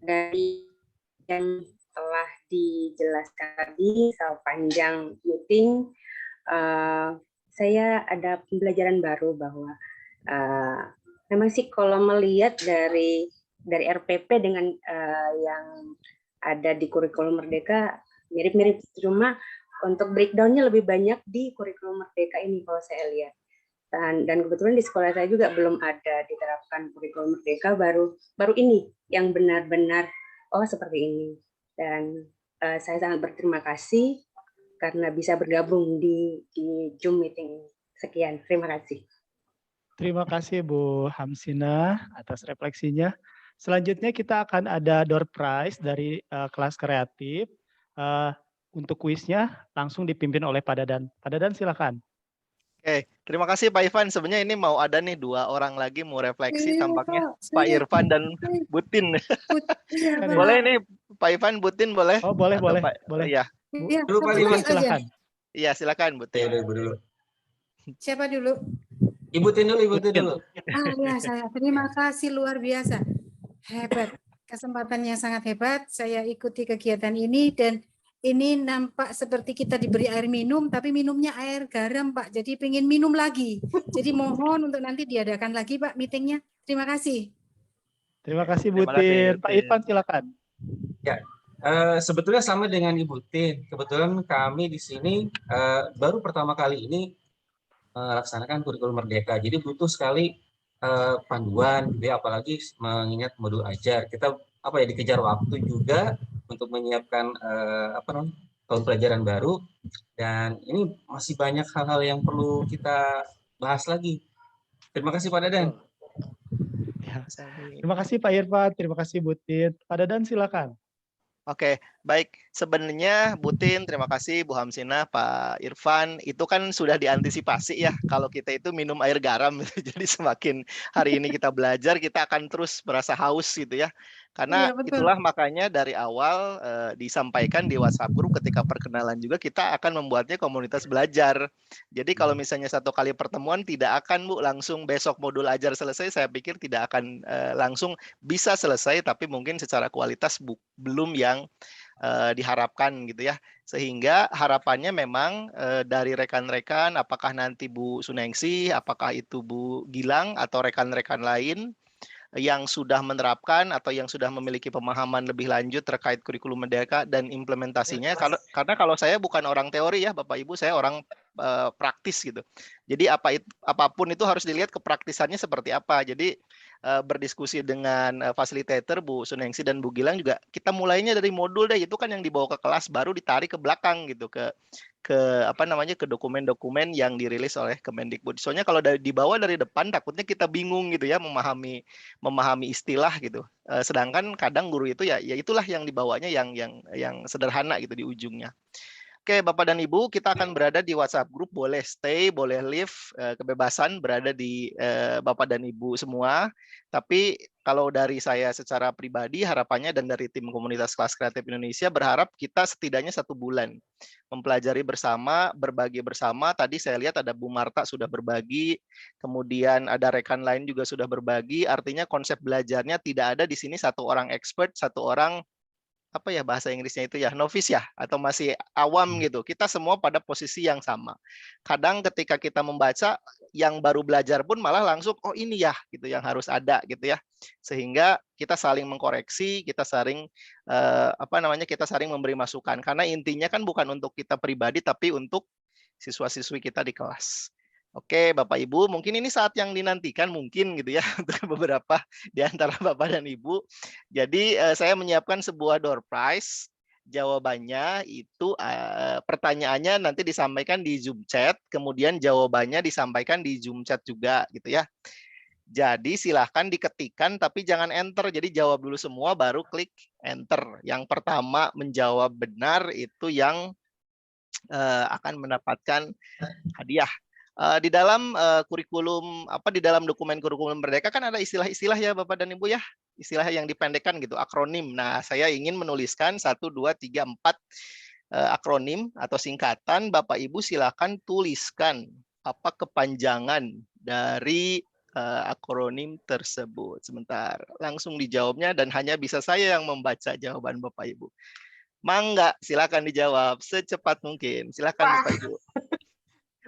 Dari yang telah dijelaskan tadi sepanjang meeting, saya ada pembelajaran baru bahwa memang sih kalau melihat dari RPP dengan yang ada di kurikulum Merdeka mirip-mirip, cuma untuk breakdown-nya lebih banyak di kurikulum Merdeka ini kalau saya lihat. Dan kebetulan di sekolah saya juga belum ada diterapkan kurikulum Merdeka, baru ini yang benar-benar seperti ini. Dan saya sangat berterima kasih karena bisa bergabung di Zoom meeting ini. Sekian, terima kasih. Terima kasih Bu Hamsina atas refleksinya. Selanjutnya kita akan ada door prize dari kelas kreatif. Untuk kuisnya langsung dipimpin oleh Pak Dadan. Pak Dadan silakan. Oke, terima kasih Pak Irfan. Sebenarnya ini mau ada nih 2 orang lagi mau refleksi tampaknya, Pak Irfan dan Butin. Boleh nih Pak Irfan, Butin boleh? Oh, boleh. Iya. Pak Irfan silakan. Iya, silakan Butin. Ibu dulu. Siapa dulu? Ibu Tin dulu. Ya, saya terima kasih luar biasa. Hebat. Kesempatannya sangat hebat. Saya ikuti kegiatan ini dan ini nampak seperti kita diberi air minum, tapi minumnya air garam, Pak. Jadi pengen minum lagi. Jadi mohon untuk nanti diadakan lagi, Pak, meetingnya. Terima kasih. Terima kasih, Butin. Pak Irfan, silakan. Ya, sebetulnya sama dengan Ibu Tin. Kebetulan kami di sini baru pertama kali ini melaksanakan kurikulum Merdeka. Jadi butuh sekali panduan, gitu ya, apalagi mengingat modul ajar. Kita dikejar waktu juga untuk menyiapkan tahun pelajaran baru, dan ini masih banyak hal-hal yang perlu kita bahas lagi. Terima kasih Pak Dadan. Ya, terima kasih Pak Irfan, terima kasih Butin. Pak Dadan silakan. Oke, baik. Sebenarnya Butin, terima kasih Bu Hamsina, Pak Irfan. Itu kan sudah diantisipasi ya, kalau kita itu minum air garam. Jadi semakin hari ini kita belajar, kita akan terus merasa haus gitu ya. Karena itulah makanya dari awal disampaikan di WhatsApp group ketika perkenalan juga kita akan membuatnya komunitas belajar. Jadi kalau misalnya satu kali pertemuan tidak akan Bu langsung besok modul ajar selesai, saya pikir tidak akan langsung bisa selesai, tapi mungkin secara kualitas belum yang diharapkan gitu ya. Sehingga harapannya memang dari rekan-rekan, apakah nanti Bu Suningsih, apakah itu Bu Gilang atau rekan-rekan lain yang sudah menerapkan atau yang sudah memiliki pemahaman lebih lanjut terkait kurikulum merdeka dan implementasinya. Karena kalau saya bukan orang teori ya Bapak Ibu, saya orang praktis gitu. Jadi apapun itu harus dilihat kepraktisannya seperti apa. Jadi berdiskusi dengan fasilitator Bu Suningsih dan Bu Gilang juga, kita mulainya dari modul deh, itu kan yang dibawa ke kelas baru ditarik ke belakang gitu, ke dokumen-dokumen yang dirilis oleh Kemendikbud. Soalnya kalau dibawa dari depan takutnya kita bingung gitu ya memahami istilah gitu. Sedangkan kadang guru itu ya itulah yang dibawanya yang sederhana gitu di ujungnya. Oke, Bapak dan Ibu, kita akan berada di WhatsApp group, boleh stay, boleh leave, kebebasan berada di Bapak dan Ibu semua. Tapi kalau dari saya secara pribadi, harapannya dan dari tim komunitas kelas kreatif Indonesia berharap kita setidaknya 1 bulan mempelajari bersama, berbagi bersama. Tadi saya lihat ada Bu Marta sudah berbagi, kemudian ada rekan lain juga sudah berbagi. Artinya konsep belajarnya tidak ada di sini satu orang expert, satu orang apa ya bahasa Inggrisnya itu ya, novice ya, atau masih awam gitu. Kita semua pada posisi yang sama. Kadang ketika kita membaca, yang baru belajar pun malah langsung, oh ini ya, gitu yang harus ada gitu ya. Sehingga kita saling mengkoreksi, kita saling kita saling memberi masukan. Karena intinya kan bukan untuk kita pribadi, tapi untuk siswa-siswi kita di kelas. Oke, Bapak Ibu, mungkin ini saat yang dinantikan mungkin gitu ya untuk beberapa di antara Bapak dan Ibu. Jadi saya menyiapkan sebuah door prize. Jawabannya itu pertanyaannya nanti disampaikan di Zoom chat, kemudian jawabannya disampaikan di Zoom chat juga gitu ya. Jadi silahkan diketikkan tapi jangan enter. Jadi jawab dulu semua baru klik enter. Yang pertama menjawab benar itu yang akan mendapatkan hadiah. Di dalam kurikulum di dalam dokumen kurikulum merdeka kan ada istilah-istilah ya Bapak dan Ibu ya, istilah yang dipendekkan gitu, akronim. Nah, saya ingin menuliskan 1 2 3 4 akronim atau singkatan. Bapak Ibu silakan tuliskan apa kepanjangan dari akronim tersebut. Sebentar, langsung dijawabnya dan hanya bisa saya yang membaca jawaban Bapak Ibu. Mangga, silakan dijawab secepat mungkin. Silakan Bapak Ibu.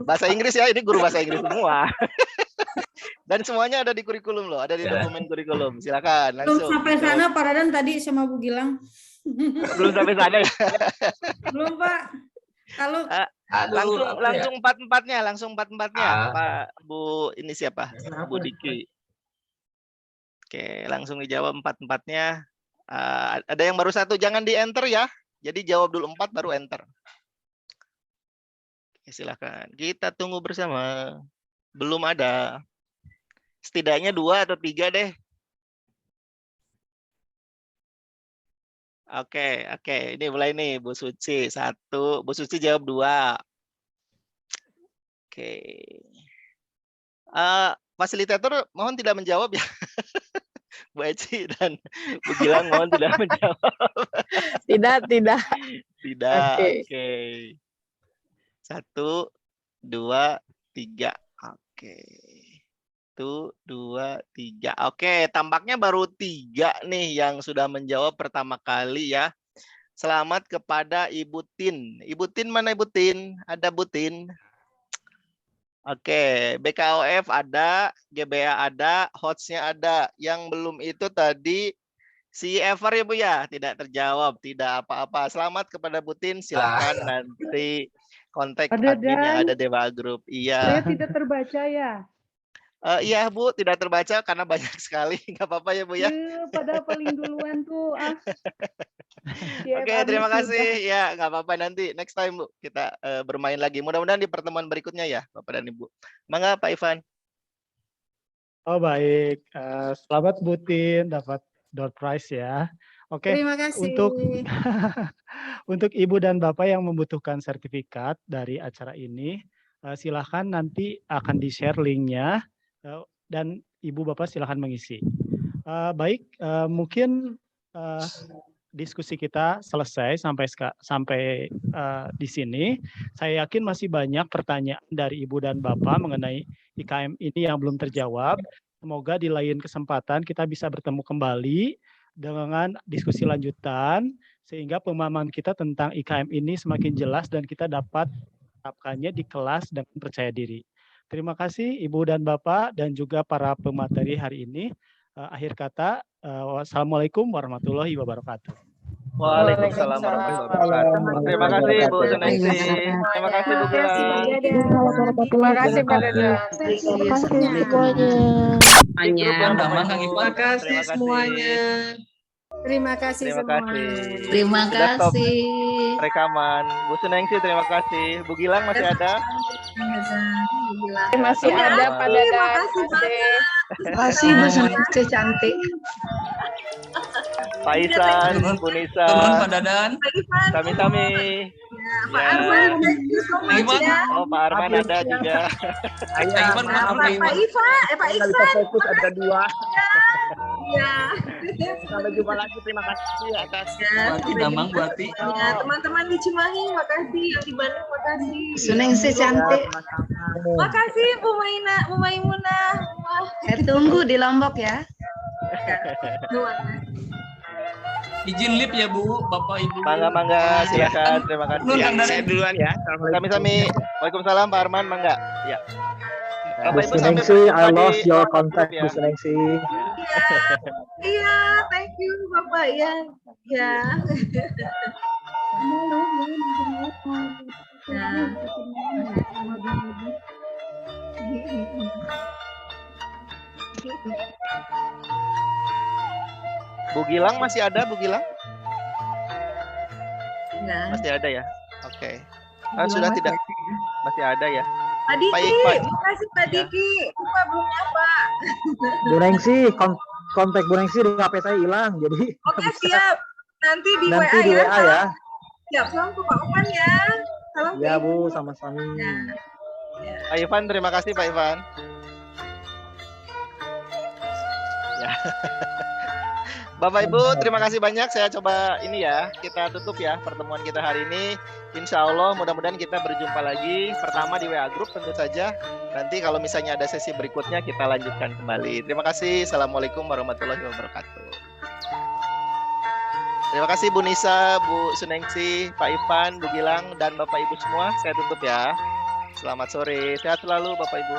Bahasa Inggris ya, ini guru bahasa Inggris semua. Dan semuanya ada di kurikulum loh, ada di dokumen kurikulum. Silakan langsung. Belum sampai sana Pak Raden tadi sama Bu Gilang. Belum sampai sana ya? Belum Pak. Kalau langsung 4-4-nya, langsung 4-4-nya. Pak Bu ini siapa? Bu Diki. Oke, langsung dijawab 4-4-nya. Ada yang baru 1, jangan di enter ya. Jadi jawab dulu 4 baru enter. Silakan, kita tunggu bersama. Belum ada. Setidaknya 2 atau 3 deh. Oke. Ini mulai nih, Bu Suci 1. Bu Suci jawab 2. Oke. Fasilitator mohon tidak menjawab ya. Bu Eci dan Bu Gilang mohon tidak menjawab. Tidak. Oke. 1 2 3. Oke. 1 2 3. Oke, tampaknya baru 3 nih yang sudah menjawab pertama kali ya. Selamat kepada Ibu Tin. Ibu Tin mana Ibu Tin? Ada Bu Tin? Oke, BKOF ada, GBA ada, HOTS-nya ada. Yang belum itu tadi si Ever ya Bu ya, tidak terjawab, tidak apa-apa. Selamat kepada Bu Tin, silakan nanti kontak admin yang ada Dewa Group. Iya. Saya tidak terbaca ya. Iya Bu, tidak terbaca karena banyak sekali. Nggak apa-apa ya Bu ya. Pada paling duluan tuh. Oke, terima kasih. Ya, nggak apa-apa, nanti next time Bu kita bermain lagi. Mudah-mudahan di pertemuan berikutnya ya Bapak dan Ibu. Mangga Pak Ivan. Oh baik, selamat Bu Tin dapat door prize ya. Oke, terima kasih. Untuk Ibu dan Bapak yang membutuhkan sertifikat dari acara ini, silahkan nanti akan di-share linknya dan Ibu Bapak silahkan mengisi. Baik, mungkin diskusi kita selesai sampai di sini. Saya yakin masih banyak pertanyaan dari Ibu dan Bapak mengenai IKM ini yang belum terjawab. Semoga di lain kesempatan kita bisa bertemu kembali dengan diskusi lanjutan sehingga pemahaman kita tentang IKM ini semakin jelas dan kita dapat menerapkannya di kelas dengan percaya diri. Terima kasih Ibu dan Bapak dan juga para pemateri hari ini. Akhir kata, wassalamualaikum warahmatullahi wabarakatuh. Waalaikumsalam warahmatullahi wabarakatuh. Terima kasih Bu Suneksi. Terima kasih Bu Gilang. Terima kasih Pak Dada. Terima kasih semuanya. Terima kasih semuanya. Terima kasih. Rekaman. Bu Suneksi terima kasih. Bu Gilang masih ada? Masih ada Pak Dada. Terima kasih Bu Suneksi cantik. Pak Isan, Bu Nisa, Pak Dadan, Sami-sami. Pak Arman, Oh, Pak Arman ada juga. Pak Isan, ada 2. Ya. Sampai jumpa lagi. Terima kasih atas Buati Damang, Buati. Ya, teman-teman di Cimahi, makasih. Yang di Bandung, makasih. Suneksi cantik. Makasih Bu Maimunah. Saya tunggu di Lombok ya. Izin lip ya Bu, Bapak Ibu. Mangga, silakan. Terima kasih. Nun, Kang Dadan. Saya duluan ya. Kami-kami. Waalaikumsalam Pak Arman, mangga. Ya. Bu Suneksi, I lost your contact, Bu Suneksi. Iya, thank you Bapak ya. Ya. Bu Gilang masih ada, Bu Gilang? Nah. Masih ada ya? Oke. Sudah tidak? Masih ada ya? Pak Diki, makasih Pak Diki. Lupa belum nyapa. Bu Nengsi, kontak Bu Nengsi di HP saya hilang, jadi. Oke, siap. Nanti di Nanti WA di ya. WA ya. Siap, salam ke Pak Oman ya. Salam Ya ke Bu, Ibu. sama-sama. Pak Ivan, terima kasih Pak Ivan. Ya. Bapak Ibu, terima kasih banyak. Saya coba ini ya, kita tutup ya pertemuan kita hari ini. Insya Allah mudah-mudahan kita berjumpa lagi. Pertama di WA Group tentu saja. Nanti kalau misalnya ada sesi berikutnya kita lanjutkan kembali. Terima kasih. Assalamualaikum warahmatullahi wabarakatuh. Terima kasih Bu Nisa, Bu Suneksi, Pak Ivan, Bu Gilang, dan Bapak Ibu semua. Saya tutup ya. Selamat sore. Sehat selalu Bapak Ibu.